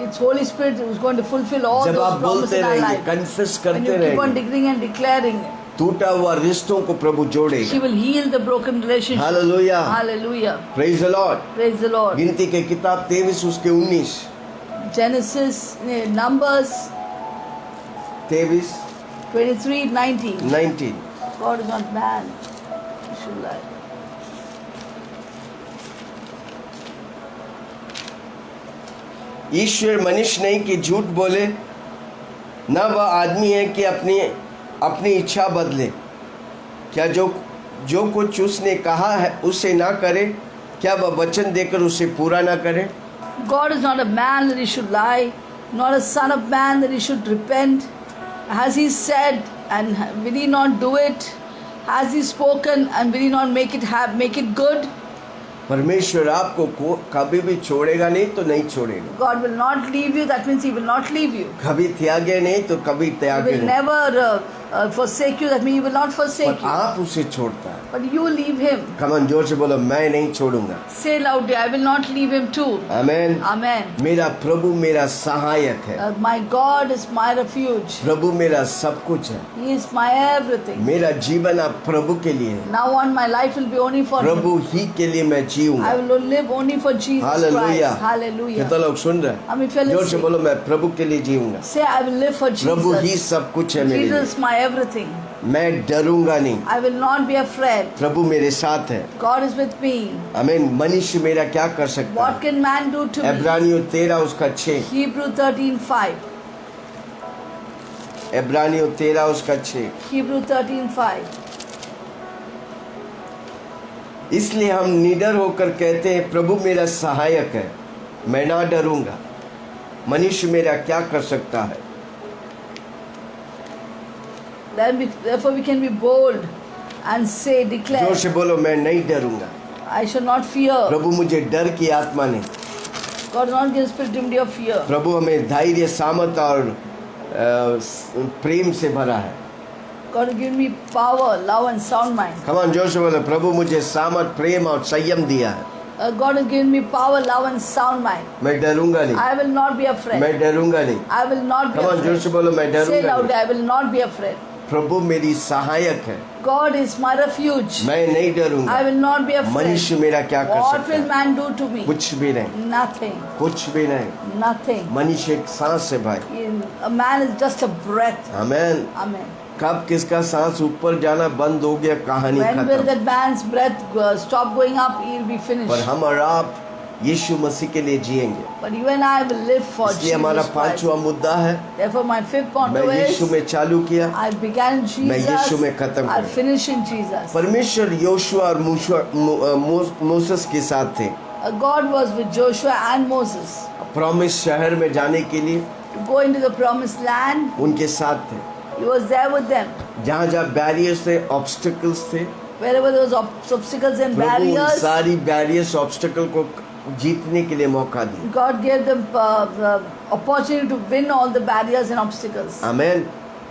It's Holy Spirit who is going to fulfill all जब those आप promises बोलते in our रहेंगे, life. कन्फेस When करते you keep on रहेंगे, declaring and declaring, टूटा हुआ रिश्तों को प्रभु He जोड़ेगा। will heal the broken relationship. Hallelujah, Hallelujah. Praise the Lord. Praise the Lord. गिनती के किताब 23 उसके 19, Genesis, Numbers 23 23:19. 19। God is not man. He should lie. ईश्वर मनुष्य नहीं कि झूठ बोले, न वह आदमी है कि अपनी इच्छा बदले। क्या जो कुछ उसने कहा है उसे ना करे, क्या वह वचन देकर उसे पूरा ना करे। God is not a man that He should lie, not a son of man that He should repent. Has He said, and will He not do it? Has He spoken, and will He not make it good? परमेश्वर आपको कभी भी छोड़ेगा नहीं तो नहीं छोड़ेगा। God will not leave you. That means He will not leave you. कभी त्यागे नहीं तो कभी He त्यागे will नहीं, never forsake you. That means He will not पर forsake you. आप उसे छोड़ता है। But you leave Him. कमन जोर से बोलो, मैं नहीं छोड़ूंगा। Say loudly, I will not leave Him too. आमीन। Amen. मेरा प्रभु मेरा सहायक है, My God is my refuge. प्रभु मेरा सब कुछ है। He is my everything. मेरा जीवन अब प्रभु के लिए है, Now on, my life will be only for Him. प्रभु ही के लिए मैं जीऊंगा। I will live only for Jesus hallelujah. Christ. Hallelujah. कितना लोग सुन रहे हैं? if you're जोर से listening, बोलो, मैं प्रभु के लिए जीऊंगा। say I will live for Prabhu he Jesus. सब कुछ है मेरे लिए। Jesus is my everything. मैं डरूंगा नहीं, I will not be afraid. प्रभु मेरे साथ है। God is with me. आमीन। मनुष्य मेरा क्या कर सकता What है? can man do to me? इब्रानियों 13 उसका 6, Hebrew 13:5. इब्रानियों 13 उसका 6। Hebrew 13:5. इसलिए हम निडर होकर कहते हैं, प्रभु मेरा सहायक है, मैं ना डरूंगा। मनुष्य मेरा क्या कर सकता है? Therefore we can be bold and say, declare, जोर से बोलो, मैं नहीं डरूंगा। I shall not fear. प्रभु मुझे डर की आत्मा नहीं, God does not give spirit of fear. प्रभु हमें धैर्य, सामर्थ और प्रेम से भरा है। God has given me power, love and sound mind. कमान जोर से बोलो, प्रभु मुझे सामर्थ, प्रेम और संयम दिया है, God has given me power, love and sound mind. मैं डरूंगा नहीं, I will not be afraid. मैं डरूंगा नहीं। I will not be कमान जोर afraid. से बोलो, मैं Say डरूंगा loudly, नहीं। I will not be afraid. प्रभु मेरी सहायक है, God is my refuge. मैं नहीं डरूंगा। I will not be afraid. मनुष्य मेरा क्या कर What सकता will है? man do to me? कुछ भी नहीं, Nothing. कुछ भी नहीं। Nothing. मनुष्य एक सांस है भाई। A man is just a breath. आमीन। Amen. कब किसका सांस ऊपर जाना बंद हो गया, कहानी When will खत्म। that man's breath stop going up, he'll be पर finished. हम और आप यीशु मसीह के लिए जिएंगे। But you and I will live for इसलिए हमारा Jesus Christ. पांचवा मुद्दा है, Therefore, my fifth point मैं यीशु is, में चालू किया, I began in मैं यीशु Jesus, में खत्म I'll करूं। finish in Jesus. परमेश्वर योशुआ और मोसेस के साथ थे, God was with Joshua and Moses promise शहर में जाने के लिए to go into the promised land. उनके साथ थे। He was there with them. जहाँ जहाँ बैरियर्स थे, ऑब्स्टिकल्स थे, Wherever there was obstacles and प्रभु उन barriers, सारी बैरियर्स ऑब्स्टिकल को जीतने के लिए मौका दिया। God gave them the opportunity to win all the barriers and obstacles. आमीन।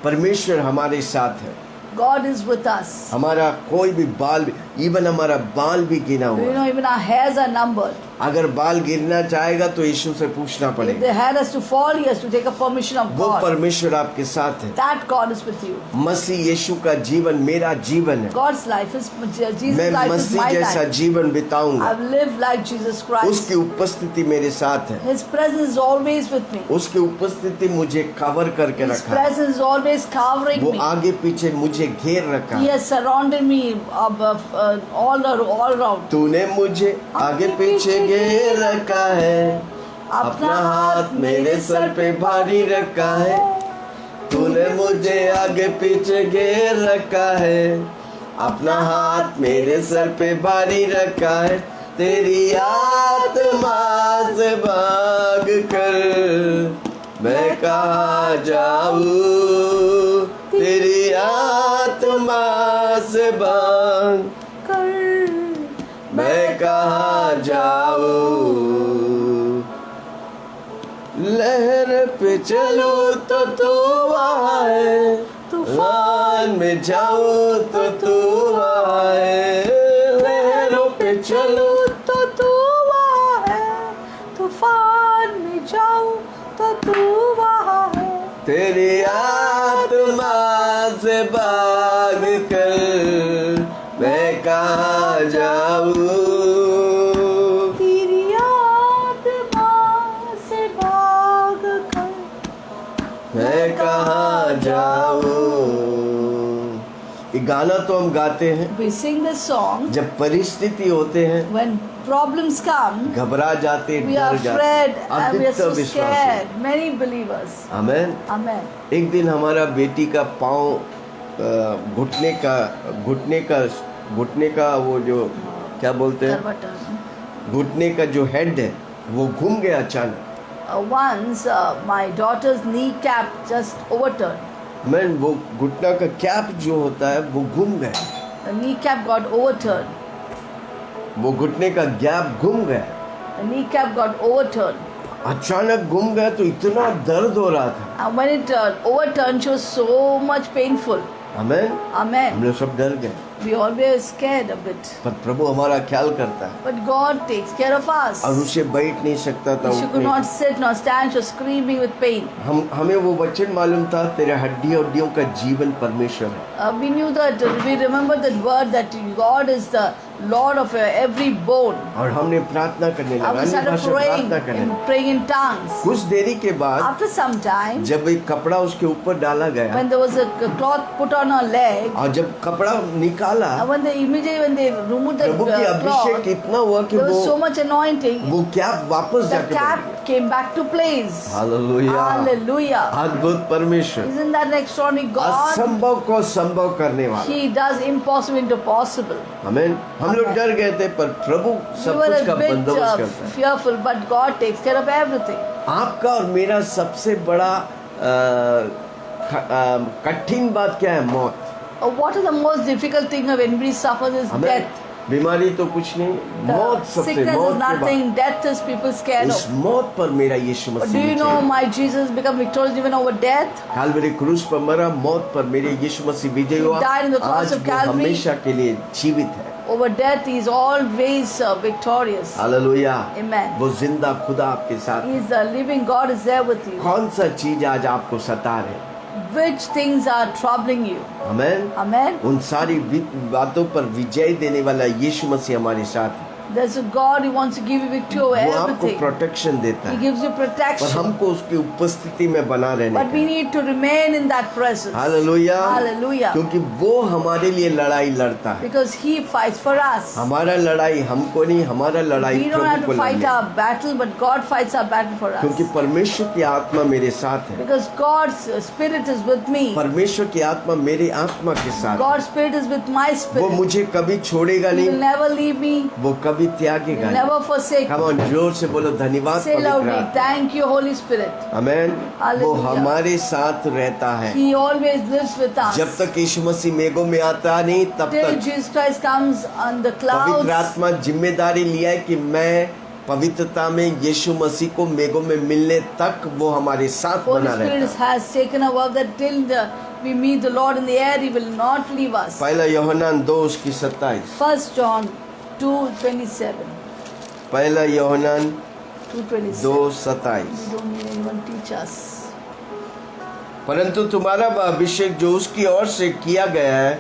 परमेश्वर हमारे साथ है, God is with us. हमारा कोई भी बाल भी, इवन हमारा बाल भी गिना Do you हुआ है। know even our hairs are numbered? अगर बाल गिरना चाहेगा तो यीशु से पूछना If पड़ेगा। the hair has to fall, he has to take a permission of वो God. परमेश्वर आपके साथ है। That God is with you. मसीह यीशु का जीवन मेरा जीवन है। God's life is Jesus' मैं life is मसीह my जैसा life. जीवन बिताऊंगा। I've lived like Jesus Christ. उसकी उपस्थिति मेरे साथ है। His presence is always with me. उसकी उपस्थिति मुझे कवर करके His रखा है। presence is always covering वो me. आगे पीछे मुझे घेर रखा He है। has surrounded me all around. तूने मुझे आगे पीछे घेर रखा है, अपना हाथ मेरे सर पे भारी रखा है। तूने मुझे आगे पीछे घेर रखा है, अपना हाथ मेरे सर पे भारी रखा है। तेरी आत्मा से भाग कर मैं कहाँ जाऊँ, तेरी आत्मा से भाग कर मैं कहाँ जाऊँ। लहर पे चलूं तो तू वहाँ है, तूफान में जाऊं तो तू वहाँ है। लहरों पे चलूं तो तू वहाँ है, तूफान में जाऊं तो तू वहाँ है। तेरी आत्मा से भाग कर मैं कहाँ जाऊँ, तेरी आत्मा से भाग कर मैं कहाँ जाऊँ। ये गाना तो हम गाते हैं We sing this song जब परिस्थिति होते हैं, when problems come. घबरा जाते, We are डर afraid जाते। and we are so अधिकतर scared. Many believers. आमेन। Amen. एक दिन हमारा बेटी का पाँव घुटने का वो जो क्या बोलते हैं, घुटने का जो हेड है वो घूम गया अचानक। Once my daughter's kneecap just overturned. मैं वो घुटना का कैप जो होता है वो घूम गया, The kneecap got overturned. वो घुटने का गैप घूम गया। The kneecap got overturned. अचानक घूम गया तो इतना दर्द हो रहा था। And when it overturned, she was so much painful. Amen. Amen. हम लोग सब डर गए, We always scared a bit. पर प्रभु हमारा ख्याल करता है But God takes care of us. और उसे बैठ नहीं सकता था, She could उठने। not sit nor stand. She was screaming with pain. हमें वो वचन मालूम था, तेरे हड्डियों का जीवन परमेश्वर है। We knew that, we remembered that word that God is the Lord of every bone. और हमने प्रार्थना करने And लगा, we अन्य started भाषा प्रार्थना करने लगा। praying in tongues. कुछ देरी के बाद After some time, जब एक कपड़ा उसके ऊपर डाला गया when there was a cloth put on her leg, और जब कपड़ा निकाला, and when they removed the प्रभु की अभिषेक cloth, इतना हुआ कि there was so much anointing. वो कैप वापस The जाके cap came back to place. Hallelujah. Hallelujah. अद्भुत परमेश्वर, Isn't that an extraordinary God? असंभव को संभव करने वाला। He does impossible into possible. आमीन। हम लोग डर गए थे, पर प्रभु We सब were कुछ का a bit बंदोबस्त करता है। fearful, but God takes care of everything. आपका और मेरा सबसे बड़ा कठिन बात क्या है? मौत। What is the most difficult thing of anybody suffers is हमें death. बीमारी तो कुछ नहीं, मौत The सबसे, sickness मौत is के बाद nothing. Death is people scared उस of. मौत पर मेरा यीशु But do Masih you know Vijay. my Jesus become victorious even over death? काल्वरी क्रूस पर मरा, मौत पर मेरे यीशु मसीह विजय हुआ। He died on the cross आज of वो Calvary. हमेशा के लिए जीवित है। Over death, he is always victorious. Hallelujah. Amen. वो जिंदा खुदा आपके साथ He है। is the living God is there with you. कौन सा चीज आज आपको सता रहे? Which things are troubling you? Amen. Amen. उन सारी बातों पर विजय देने वाला यीशु मसीह हमारे साथ है। There's a God who wants to give you victory over वो आपको everything. प्रोटेक्शन देता He है, gives you पर protection. हमको उसकी उपस्थिति में बना रहने But we का। need to remain in that presence. Hallelujah. Hallelujah. क्योंकि वो हमारे लिए लड़ाई लड़ता है। Because He fights for us. हमारा लड़ाई हमको नहीं, हमारा लड़ाई We don't have प्रभु को to fight लड़नी है। our battle, but God fights our battle for क्योंकि us. परमेश्वर की आत्मा मेरे साथ है। Because God's Spirit is with me. परमेश्वर की आत्मा मेरी आत्मा के साथ है। God's Spirit is with my वो spirit. मुझे कभी छोड़ेगा He will नहीं, never leave me. वो कभी He त्यागेगा will नहीं। never forsake Come me. on, जोर से बोलो धन्यवाद Say पवित्र loudly, आत्मा। thank you, Holy Spirit. आमेन। वो Hallelujah. हमारे साथ रहता है। He always lives with us. जब तक यीशु मसीह मेघों में आता नहीं, तब Till तक Jesus Christ comes on the पवित्र clouds. आत्मा जिम्मेदारी लिया है कि मैं पवित्रता में यीशु मसीह को मेघों में मिलने तक वो हमारे साथ Holy बना Spirit रहता है। has taken a work that till we meet the Lord in the air, He will not leave us. पहला यूहन्ना 2 उसकी 27। 1 John 2:27. पहला यूहन्ना 2:27. 2:27। We don't need anyone teach us. परंतु तुम्हारा वह अभिषेक जो उसकी ओर से किया गया है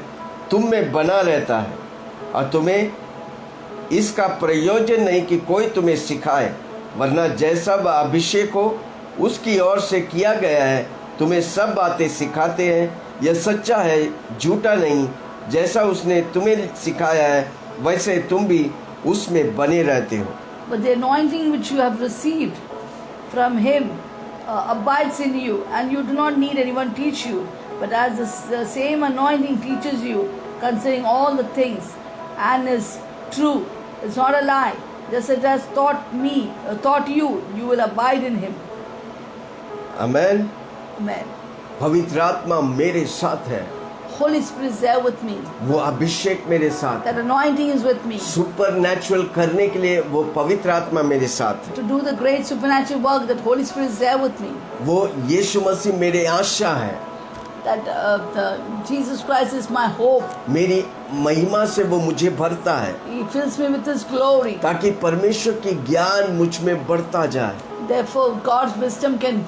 तुम में बना रहता है, और तुम्हें इसका प्रयोजन नहीं कि कोई तुम्हें सिखाए, वरना जैसा वह अभिषेक हो उसकी ओर से किया गया है तुम्हें सब बातें सिखाते हैं। यह सच्चा है, झूठा नहीं। जैसा उसने तुम्हें सिखाया है वैसे तुम भी उसमें बने रहते हो। But the anointing which you have received from Him abides in you, and you do not need anyone teach you. But as the same anointing teaches you concerning all the things, and is true, it's not a lie. Just as it has taught you, you will abide in Him. Amen. Amen. पवित्र आत्मा मेरे साथ है, Holy Spirit is there with me. वो अभिषेक मेरे साथ That है, anointing is with me. Super natural करने के लिए वो पवित्र आत्मा मेरे साथ है। To do the great supernatural work, that Holy Spirit is there with me. वो यीशु मसीह मेरे आशा है, That Jesus Christ is my hope. मेरी महिमा से वो मुझे भरता है, He fills me with His glory. ताकि परमेश्वर की ज्ञान मुझ में बढ़ता जाए। Therefore, God's wisdom can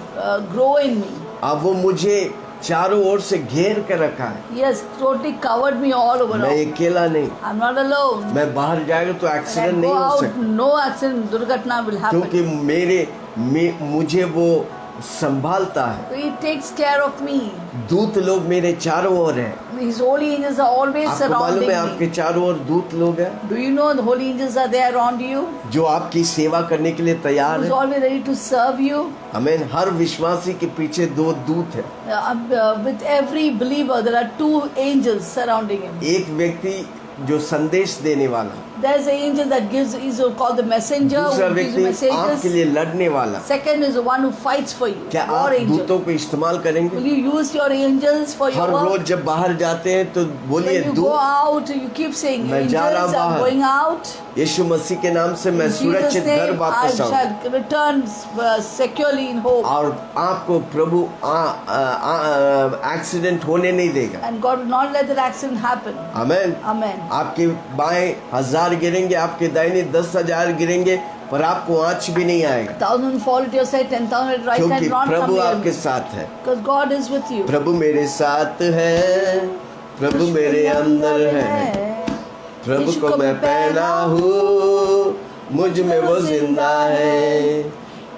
grow in me. अब वो मुझे चारों ओर से घेर कर रखा है, He has totally covered me all over. मैं अकेला नहीं। I'm not alone. मैं बाहर जाएगा तो When एक्सीडेंट I नहीं go हो out, सकता, no accident, durghatna will happen. क्योंकि मुझे वो संभालता है। So He takes care of me. दूत लोग मेरे चारों ओर हैं। His holy angels are always आपको मालूम surrounding है आपके me. चारों ओर दूत लोग हैं Do you know the holy angels are there around you? जो आपकी सेवा करने के लिए तैयार Who's है। always ready to serve you? आमीन। हर विश्वासी के पीछे 2 दूत हैं। With every believer, there are 2 angels surrounding him. एक व्यक्ति जो संदेश देने वाला, There's an angel that is called the messenger, दूसरा who gives व्यक्ति आपके messages. लिए लड़ने वाला। Second is the one who fights for you. क्या War आप angel. दूतों को इस्तेमाल करेंगे? Will you use your angels for your her work? रोज जब बाहर जाते हैं तो बोलिए When you go दूत, out, you keep saying, मैं जा रहा angels are बाहर। going out. यीशु मसीह के नाम से मैं In Jesus' सुरक्षित घर name, I वापस आऊँ। shall return securely in hope. और आपको प्रभु एक्सीडेंट होने नहीं देगा। And God will not let that accident happen. आमीन। Amen. आपके बाएं 1000 गिरेंगे, आपके दाहिने 10,000 गिरेंगे, पर आपको आँच भी नहीं आएगा, 1,000 fall at your side, 10,000 at right क्योंकि hand, not come Prabhu near आपके me. साथ है। Because God is with you. प्रभु मेरे साथ है, प्रभु मेरे अंदर है, प्रभु को मैं पहना हूँ, मुझ में वो जिंदा है।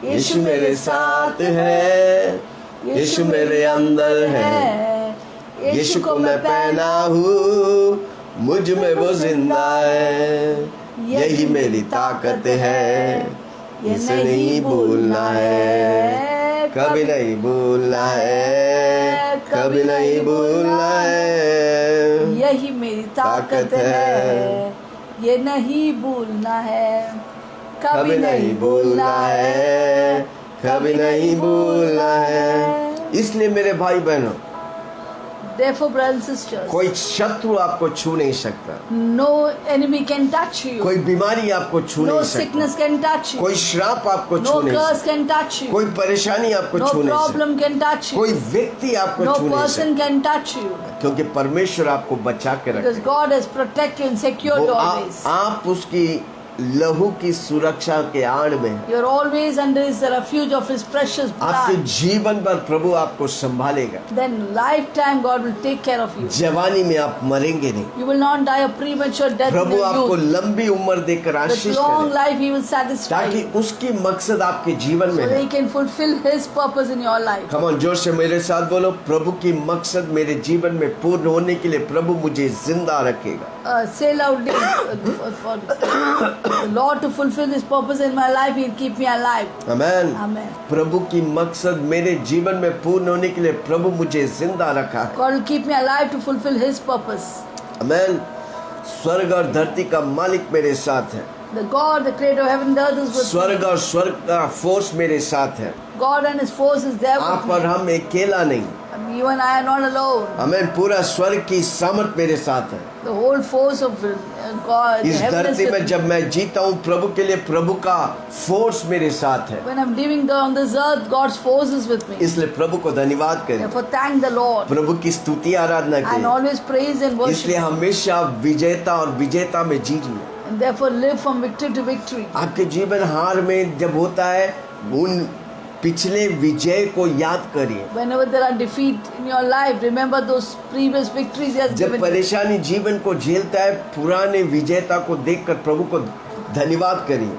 यीशु मेरे साथ है, यीशु मेरे अंदर है, यीशु को मैं पहना हूँ, मुझ में वो जिंदा है। यही मेरी ताकत है, इसे नहीं भूलना है, कभी नहीं भूलना है, कभी नहीं भूलना है। यही मेरी ताकत है, ये नहीं भूलना है, कभी नहीं भूलना है, कभी नहीं भूलना है। इसलिए मेरे भाई बहनों, Therefore, brothers and sisters, कोई शत्रु आपको छू नहीं सकता, no enemy can touch you, कोई बीमारी आपको छू no नहीं सकता, sickness can touch you, कोई श्राप आपको no छू नहीं curse सकता, can touch you, कोई परेशानी आपको no छू नहीं सकता, problem can touch कोई you, व्यक्ति आपको no छू नहीं person सकता, can touch you, क्योंकि परमेश्वर आपको बचा के because रखेगा। God has protected you and secured you always. आप उसकी लहू की सुरक्षा के आड़ में हैं। You're always under His refuge of His precious आपके blood. जीवन भर प्रभु आपको संभालेगा। Then lifetime God will take care of you. जवानी में आप मरेंगे नहीं, You will not die a premature death in Prabhu your आपको youth. लंबी उम्र देकर With आशीष long करे, life He will satisfy ताकि you, उसकी मकसद आपके जीवन में so that है। He can fulfill His purpose in your life. Come on, जोर से मेरे साथ बोलो, प्रभु की मकसद मेरे जीवन में पूर्ण होने के लिए प्रभु मुझे जिंदा रखेगा। Say loudly, for the Lord to fulfill His purpose in my life, He'll keep me alive. Amen. Amen. प्रभु की मकसद मेरे जीवन में पूर्ण होने के लिए प्रभु मुझे जिंदा रखा है। God will keep me alive to fulfill His purpose. आमेन। स्वर्ग और धरती का मालिक मेरे साथ है, The God, the creator of heaven and earth is with स्वर्ग me. और स्वर्ग का फोर्स मेरे साथ है। God and His force is there आप with और me. हम अकेला नहीं, Even I am not alone. हमें पूरा स्वर्ग की सामर्थ मेरे साथ है। The whole force of God, इस heaven is धरती with में me. जब मैं जीता हूँ प्रभु के लिए, प्रभु का फोर्स मेरे साथ है। When I'm living on this earth, God's force is with me. इसलिए प्रभु को धन्यवाद करें, Therefore, thank the Lord प्रभु की स्तुति आराधना and करें। always praise and worship. इसलिए हमेशा विजेता और विजेता में जीजिए। And therefore, live from victory to victory. आपके जीवन हार में जब होता है, उन पिछले विजय को याद करिए। Whenever there are defeat in your life, remember those previous victories He has जब given you. परेशानी जीवन को झेलता है, पुराने विजेता को देखकर प्रभु को धन्यवाद करिए।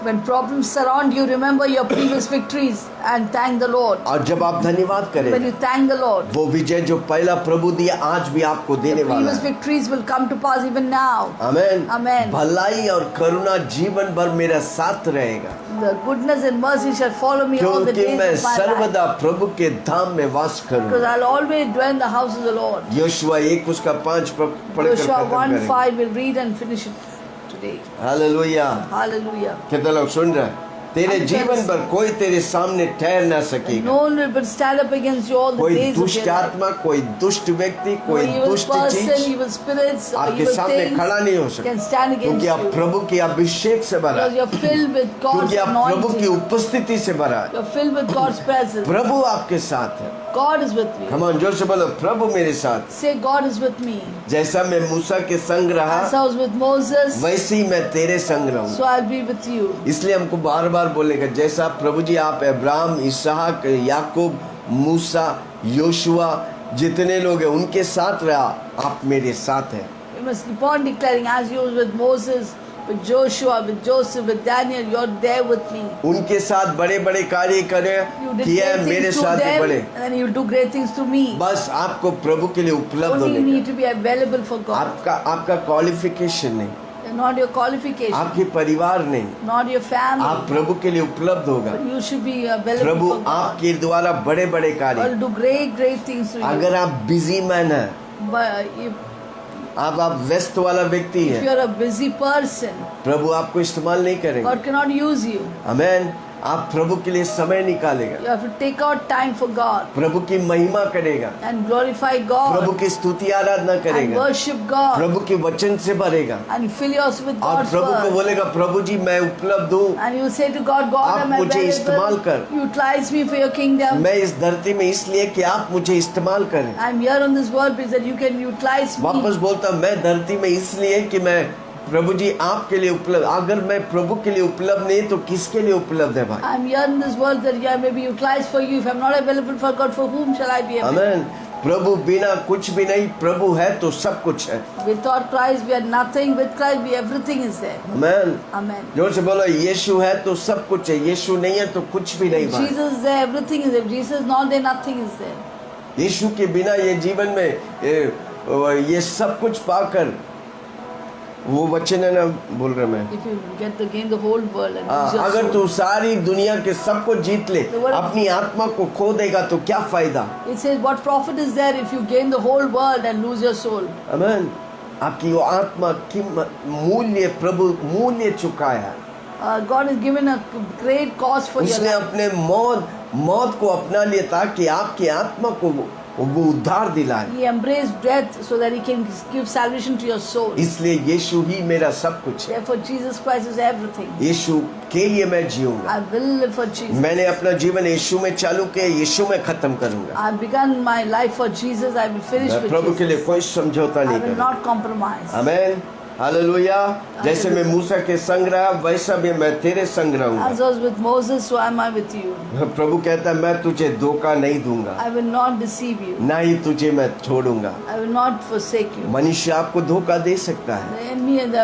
When problems surround you, remember your previous victories and thank the Lord. और जब आप धन्यवाद When करें, you thank the Lord, वो विजय जो पहला प्रभु दिया आज भी आपको देने the वाला previous है। victories will come to pass even now. Amen. Amen. भलाई और करुणा जीवन भर मेरा साथ रहेगा, The goodness and mercy shall follow me all the क्योंकि days मैं of my life. सर्वदा प्रभु के धाम में वास Because करूंगा। I'll always dwell in the house of the Lord. Joshua 1:5 पढ़कर Joshua खत्म 1:5 करेंगे। will read and finish it today. Hallelujah. Hallelujah. कितने लोग सुन रहे हैं? तेरे Amen. जीवन भर कोई तेरे सामने ठहर ना सकेगा। No one will stand up against you all the कोई days of दुष्ट your life. आत्मा, कोई दुष्ट व्यक्ति, No कोई evil दुष्ट person, चीज evil spirits, or आपके evil सामने things खड़ा नहीं हो can सकता, stand against क्योंकि आप you. प्रभु की अभिषेक से भरा Because है, you're filled with God's क्योंकि आप प्रभु की anointing. उपस्थिति से भरा है। You're filled with God's presence. प्रभु आपके साथ है। God is with me. Come on, जोर से बोलो, प्रभु मेरे साथ। Say, God is with me. जैसा मैं मूसा के संग रहा, As I was with Moses, वैसे ही मैं तेरे संग so रहूंगा। I'll be with you. इसलिए हमको बार बार बोलेगा, जैसा प्रभु जी आप अब्राहम, इसहाक, याकूब, मूसा, योशुआ, जितने लोग हैं उनके साथ रहा, आप मेरे साथ हैं। We must keep on declaring, as you was with Moses, with Joshua, with Joseph, with Daniel, you're there with me. उनके साथ बड़े बड़े कार्य करे, You did किया है, great मेरे things through साथ भी them, बड़े। and then you do great things through me. बस आपको प्रभु के लिए उपलब्ध Only you होने need to be available for का, God. आपका क्वालिफिकेशन नहीं, Not your qualification, आपके परिवार नहीं, not your family. आप प्रभु के लिए उपलब्ध होगा। But you should be available Prabhu for God. आपके द्वारा बड़े बड़े Or कार्य। do great things through you. अगर आप बिजी मैन है, But आप व्यस्त वाला व्यक्ति if है, you're a busy person, प्रभु आपको इस्तेमाल नहीं करेंगे। God cannot use you. आमेन। आप प्रभु के लिए समय निकालेगा, You have to take out time for God प्रभु की महिमा करेगा, and glorify प्रभु God की स्तुति आराधना and करेगा, worship God प्रभु के वचन से भरेगा and fill yourself with और God's प्रभु को word. बोलेगा, प्रभु जी मैं उपलब्ध हूँ, And you say to God, God, आप am I मुझे इस्तेमाल available? कर। Utilize me for your kingdom. मैं इस धरती में इसलिए कि आप मुझे इस्तेमाल करें। I'm here on this world because that you can utilize me. वापस बोलता, मैं धरती में इसलिए कि मैं प्रभु जी आपके लिए उपलब्ध। अगर मैं प्रभु के लिए उपलब्ध नहीं तो किसके लिए उपलब्ध है भाई? I'm here in this world that I may be utilized for you. If I'm not available for God, for whom shall I be available? आमेन। प्रभु बिना कुछ भी नहीं, प्रभु है तो सब कुछ है। Without Christ, we are nothing. With Christ, we everything is there. Amen. Amen. जोर से बोलो, यीशु है तो सब कुछ है, यीशु नहीं है तो कुछ भी नहीं If भाई। Jesus is there, everything is there. If Jesus is not there, nothing is there. यीशु के बिना ये जीवन में ये सब कुछ पाकर, वो वचन है ना, बोल रहा मैं, If you get to gain the whole world and lose your अगर soul. तू सारी दुनिया के सब कुछ जीत ले, अपनी आत्मा को खो देगा तो क्या फायदा? It says, what profit is there if you gain the whole world and lose your soul? आमेन। आपकी वो आत्मा की मूल्य प्रभु मूल्य चुकाया। God has given a great cause for your उसने life. अपने मौत को अपना लिया ताकि आपकी आत्मा को वो उद्धार दिलाए। He embraced death so that He can give salvation to your soul. इसलिए यीशु ही मेरा सब कुछ है। Therefore, Jesus Christ is everything. यीशु के लिए मैं जीऊंगा। I will live for Jesus. मैंने अपना जीवन यीशु में चालू किया, यीशु में खत्म करूंगा। I've begun my life for Jesus. I will finish मैं with प्रभु के लिए Jesus. कोई समझौता I नहीं will करूंगा। not compromise. आमेन। हालेलुया। जैसे मैं मूसा के संग रहा, वैसा भी मैं तेरे संग रहूंगा। As I was with Moses, so am I with you. प्रभु कहता है, मैं तुझे धोखा नहीं दूंगा, I will not deceive you. ना ही तुझे मैं छोड़ूंगा। I will not forsake you. मनुष्य आपको धोखा दे सकता है, The enemy and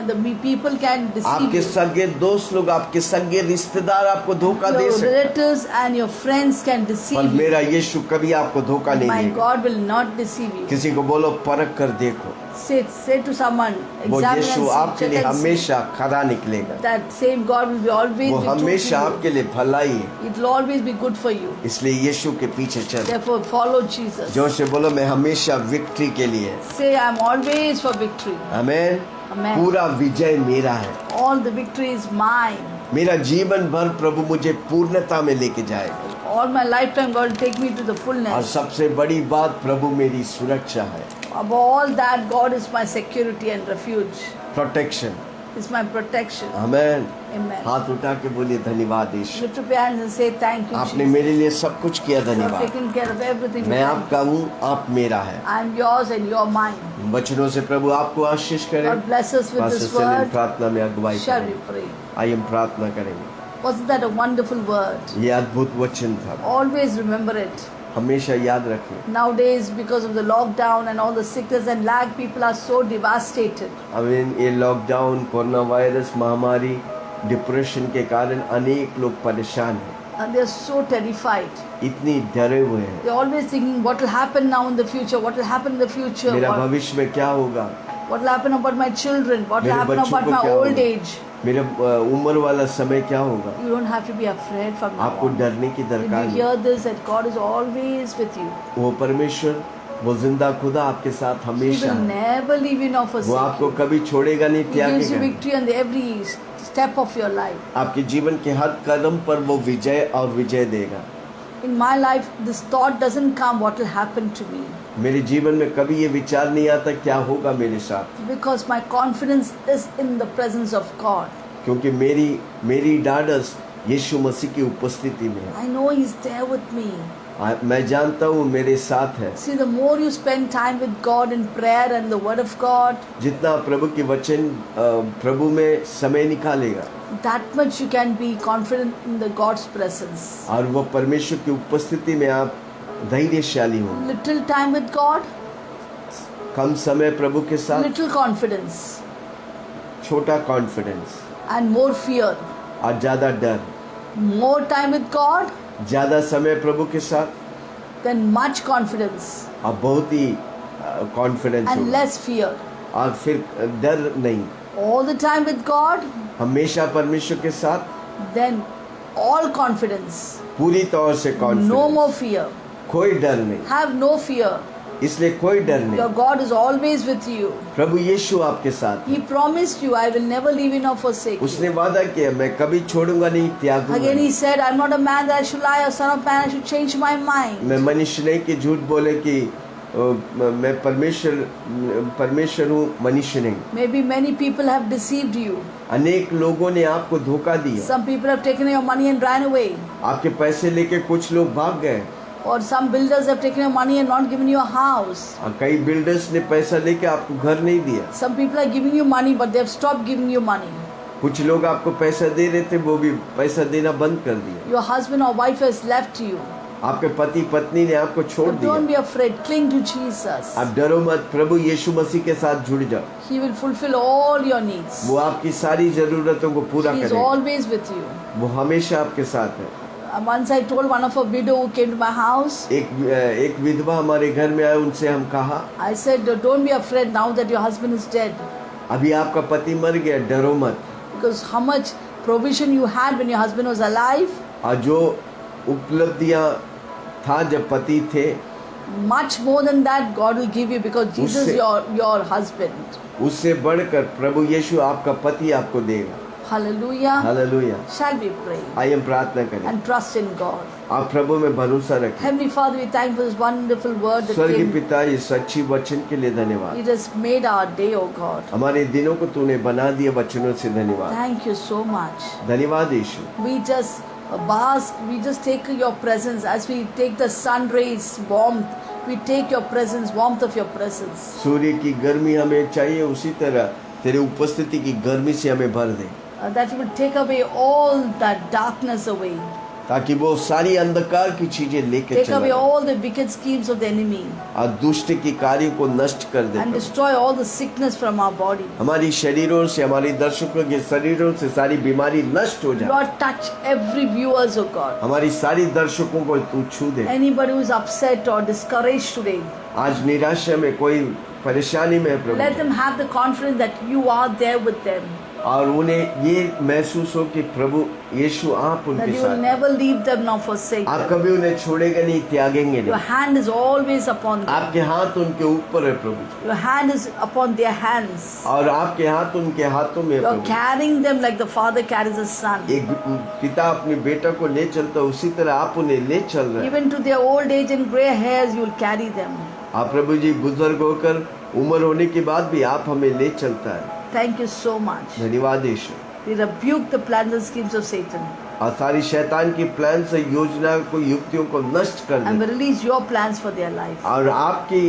the people can deceive आपके you. सगे दोस्त लोग, आपके सगे रिश्तेदार आपको धोखा दे Your सकते हैं, relatives and your friends can पर deceive you. मेरा यीशु कभी आपको धोखा नहीं My देगा। God will not deceive you. किसी को बोलो, परख कर देखो, Say to someone, वो examine यीशु and see, आपके check लिए and see. हमेशा खरा निकलेगा। That same God will be always वो be true हमेशा to you. आपके लिए भलाई है, It will always be good for you. इसलिए यीशु के पीछे चल। Therefore, follow Jesus. जोर से बोलो, मैं हमेशा विक्ट्री के लिए। Say, I'm always for victory. Amen. Amen. पूरा विजय मेरा है। All the victory is mine. मेरा जीवन भर प्रभु मुझे पूर्णता में लेके जाएगा। All my lifetime God will take me to the और fullness. सबसे बड़ी बात, प्रभु मेरी सुरक्षा है, Above all that, God is my security and refuge. Protection. Is my protection. Amen. Amen. हाथ उठा के बोलिए धन्यवाद यीशु, Lift up your hands and say thank you, आपने Jesus. मेरे लिए सब कुछ किया, You have धन्यवाद। taken care of everything. मैं आपका हूँ, आप मेरा है। I am yours and you are mine. वचनों से प्रभु आपको आशीष करे। God bless us with pastor this सेलिन word. प्रार्थना में अगुवाई Shall we करें। pray? आइए हम प्रार्थना करेंगे। Wasn't that a wonderful word? ये अद्भुत वचन था, Always remember it. हमेशा याद रखें। Nowadays, because of the lockdown and all the sickness and lag, people are so devastated. अमीन। ये लॉकडाउन, कोरोना वायरस महामारी, डिप्रेशन के कारण अनेक लोग परेशान हैं, And they are so terrified. इतनी डरे हुए हैं। They're always thinking, what will happen now in the future? What will happen in the future? मेरा What भविष्य में क्या होगा, will happen about my children? What will मेरे happen बच्चों about को my क्या old होगा? age? मेरे उम्र वाला समय क्या होगा। You don't have to be afraid from now आपको on. डरने की Did दरकार you नहीं। hear this? That God is always with you. वो परमेश्वर, वो जिंदा खुदा आपके साथ He हमेशा will है। never leave you nor वो forsake आपको you. कभी छोड़ेगा नहीं, He gives you त्यागेगा नहीं। victory on every step of your life. आपके जीवन के हर कदम पर वो विजय और विजय देगा। In my life, this thought doesn't come, what will happen to me? मेरे जीवन में कभी ये विचार नहीं आता क्या होगा मेरे साथ, Because my confidence is in the presence of God. क्योंकि मेरी ढाढ़स यीशु मसीह की उपस्थिति में है। I know He's there with me. मैं जानता हूँ मेरे साथ है। See, the more you spend time with God in prayer and the Word of God, जितना प्रभु के वचन प्रभु में समय निकालेगा, that much you can be confident in the God's presence. और वो परमेश्वर की उपस्थिति में आप धैर्यशाली हो। Little time with God, कम समय प्रभु के साथ, little confidence, छोटा कॉन्फिडेंस and more fear. और ज़्यादा डर। More time with God, ज़्यादा समय प्रभु के साथ then much confidence और बहुत ही कॉन्फिडेंस and होगा, less fear. और फिर डर नहीं। All the time with God, हमेशा परमेश्वर के साथ then all confidence. पूरी तौर से No कॉन्फिडेंस, more fear. कोई डर नहीं, Have no fear. इसलिए कोई डर Your नहीं। God is always with you. प्रभु यीशु आपके साथ है। He promised you, I will never leave you nor forsake you. उसने वादा किया, मैं कभी छोड़ूंगा नहीं, त्यागूंगा Again नहीं। He said, I'm not a man that I should lie, or son of man I should change my mind. मैं मनुष्य नहीं कि झूठ बोले कि मैं परमेश्वर हूँ, मनुष्य नहीं। Maybe many people have deceived you. अनेक लोगों ने आपको धोखा दिया, Some people have taken your money and ran away. आपके पैसे लेके कुछ लोग भाग गए, Or some builders have taken your money and not given you a house. और कई बिल्डर्स ने पैसा लेके आपको घर नहीं दिया। Some people are giving you money, but they have stopped giving you money. कुछ लोग आपको पैसा दे रहे थे, वो भी पैसा देना बंद कर दिया। Your husband or wife has left you. आपके पति पत्नी ने आपको छोड़ But don't दिया। be afraid. Cling to Jesus. आप डरो मत, प्रभु यीशु मसीह के साथ जुड़ जाओ। He will fulfill all your needs. वो आपकी सारी जरूरतों को पूरा He is करेगा। always with you. वो हमेशा आपके साथ है। Once I told one of a widow who came to my house, एक विधवा हमारे घर में आए, उनसे हम कहा, I said, don't be afraid now that your husband is dead. अभी आपका पति मर गया, डरो मत। Because how much provision you had when your husband was alive, और जो उपलब्धियां था जब पति थे, much more than that God will give you, because Jesus is your husband. उससे बढ़कर प्रभु यीशु आपका पति आपको देगा। Hallelujah. Hallelujah. Shall we pray आइए हम प्रार्थना करें। and trust in God? आप प्रभु में भरोसा रखें। Heavenly Father, we thank you for this wonderful word that स्वर्गीय came. पिता, इस सच्ची वचन के लिए धन्यवाद। It has made our day, oh God. हमारे दिनों को तूने बना दिया वचनों से, धन्यवाद। Thank you so much. धन्यवाद यीशु। We just bask, we just take your presence as we take the sun rays warmth. We take your presence, warmth of your presence. सूर्य की गर्मी हमें चाहिए, उसी तरह तेरे उपस्थिति की गर्मी से हमें भर दे, That will take away all that darkness away. ताकि वो सारी अंधकार की चीजें लेके Take away चला all the wicked schemes of the enemy और दुष्ट की कार्यों को नष्ट कर दे and Prabhu. destroy all the sickness from our body. हमारी शरीरों से, हमारी दर्शकों के शरीरों से सारी बीमारी नष्ट हो जाए। Lord, touch every viewers, oh God. हमारी सारी दर्शकों को तू छू दे। Anybody who is upset or discouraged today, आज निराशा में, कोई परेशानी में है let Prabhu, them have the confidence that you are there with them. और उन्हें ये महसूस हो कि प्रभु यीशु आप that उनके you will साथ, never leave them nor forsake आप them. कभी उन्हें छोड़ेंगे नहीं, त्यागेंगे Your नहीं। hand is always upon them. आपके हाथ उनके ऊपर है प्रभु, Your hand is upon their hands. और आपके हाथ उनके हाथों में है You are Prabhu. carrying them like the father carries a son. एक पिता अपने बेटा को ले चलता है, उसी तरह आप उन्हें ले चल रहे हैं। Even to their old age and grey hairs, you will carry them. आप प्रभु जी बुजुर्ग होकर उम्र होने के बाद भी आप हमें ले चलता है। Thank you so much. धन्यवाद यीशु। We rebuke the plans and schemes of Satan. और सारी शैतान की प्लान से योजना को, युक्तियों को नष्ट कर And we they, release your plans for their life. और आपकी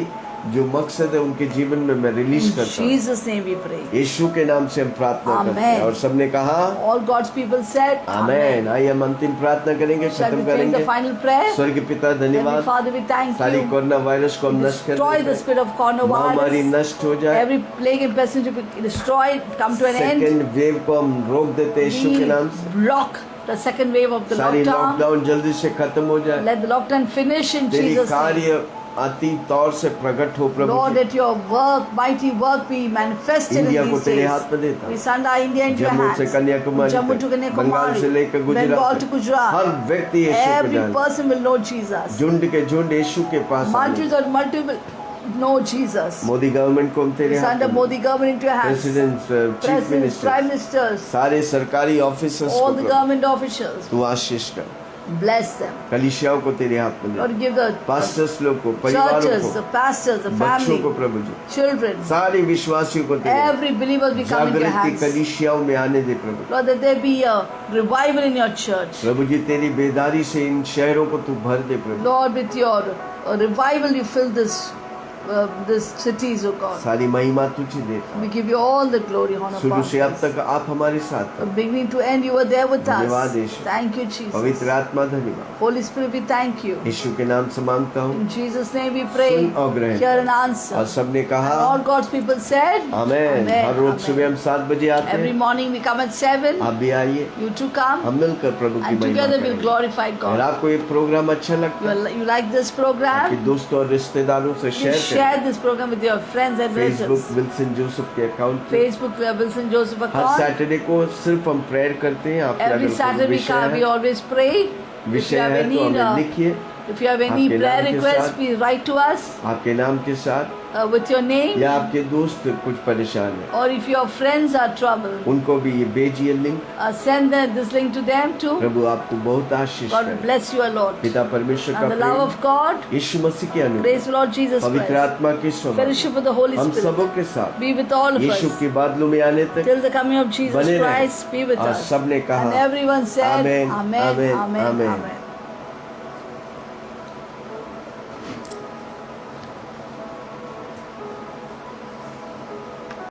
जो मकसद है उनके जीवन में मैं रिलीज In करता हूँ। Jesus' name we pray. यीशु के नाम से हम प्रार्थना करते हैं। Amen. और सबने कहा All God's people said, आमेन। आइए हम अंतिम प्रार्थना करेंगे, Shall खत्म we take करेंगे। the final prayer? स्वर्ग पिता Heavenly धन्यवाद, Father, we thank सारी you. कोरोना वायरस को हम We नष्ट कर destroy the देते spirit of हैं, महामारी coronavirus. नष्ट हो जाए, Every plague and pestilence to be destroyed, come to an end. Second wave को हम रोक देते हैं यीशु के नाम से। We block the second wave of the सारी lockdown. लॉकडाउन जल्दी से खत्म हो जाए, Let the lockdown finish in तेरी Jesus' name. कार्य अति तौर से प्रकट हो प्रभु Lord, जी। let your work, mighty work be manifested in India को these तेरे days. हाथ में देता We हूँ, surrender India into your Jammu से hands. कन्याकुमारी Jammu to तक, बंगाल से लेकर Kanyakumari, Bengal to गुजरात तक, हर Gujarat. व्यक्ति यीशु को Every जानता है। person will know Jesus. झुंड के झुंड यीशु के पास आने। Multitudes and multiple know Jesus. Modi government को हम We तेरे हाथ surrender में, Modi government into your hands. President, chief Presidents, Prime minister, Ministers, सारे सरकारी ऑफिसर्स all को the प्रभु government officials. तू आशीष कर। Bless them. कलीसियाओं को तेरे हाथ में दे, Lord, give the पास्टर्स लोग को, परिवारों churches, the को, pastors, the बच्चों को family, प्रभु जी, children, सारे विश्वासियों को तेरे every believer be come into your जागृति hands. कलीसियाओं में आने दे प्रभु। Lord, that there be a revival in your church. प्रभु जी तेरी बेदारी से इन शहरों को तू भर दे प्रभु। Lord, with your revival, you fill this cities, oh God. सारी महिमा तुझे देता We give you all the glory, honor, शुरू से अब praise. तक आप हमारे साथ From हैं। beginning to end, you were there with धन्यवाद us. Yeshu. Thank you, Jesus. पवित्र आत्मा धन्यवाद, Holy Spirit, we thank you. यीशु के नाम से मांगता हूँ, In Jesus' name we pray. सुन और ग्रहण Hear and और answer. सबने And कहा all God's people said, आमेन। हर रोज सुबह हम 7 बजे आते Every हैं, morning we come at 7. आप भी आइए, You too come. हम मिलकर प्रभु की And महिमा together we'll करेंगे। glorify और God. आपको ये प्रोग्राम अच्छा लगता है, You like this आपके program? दोस्तों और रिश्तेदारों से Please शेयर share करें। this program with your friends and Facebook relatives. Wilson Joseph के अकाउंट पे Facebook, we have Wilson Joseph her account. Saturday को सिर्फ हम प्रेयर करते हैं। आपके Every अगर कोई Saturday we विषय come, we है, always pray. If विषय you have है any, तो हमें लिखिए, if you have any आपके prayer नाम के requests, साथ। please write to us आपके नाम के साथ, with your name. या आपके दोस्त कुछ परेशान है, Or if your friends are troubled, उनको भी ये भेजिए link. send this link to them too. प्रभु आपको बहुत आशीष God करे। bless you, our Lord. पिता परमेश्वर का And the love Prem, of God, यीशु मसीह की अनुग्रह, grace of Lord Jesus पवित्र Christ, आत्मा की स्वभाव fellowship with the Holy हम Spirit, सबों के साथ be with all of Yeshu us के बादलों में आने तक till the coming of Jesus बने रहे। Christ. Be with और us. सबने कहा And everyone said, amen, Amen, amen, Amen, amen. Amen.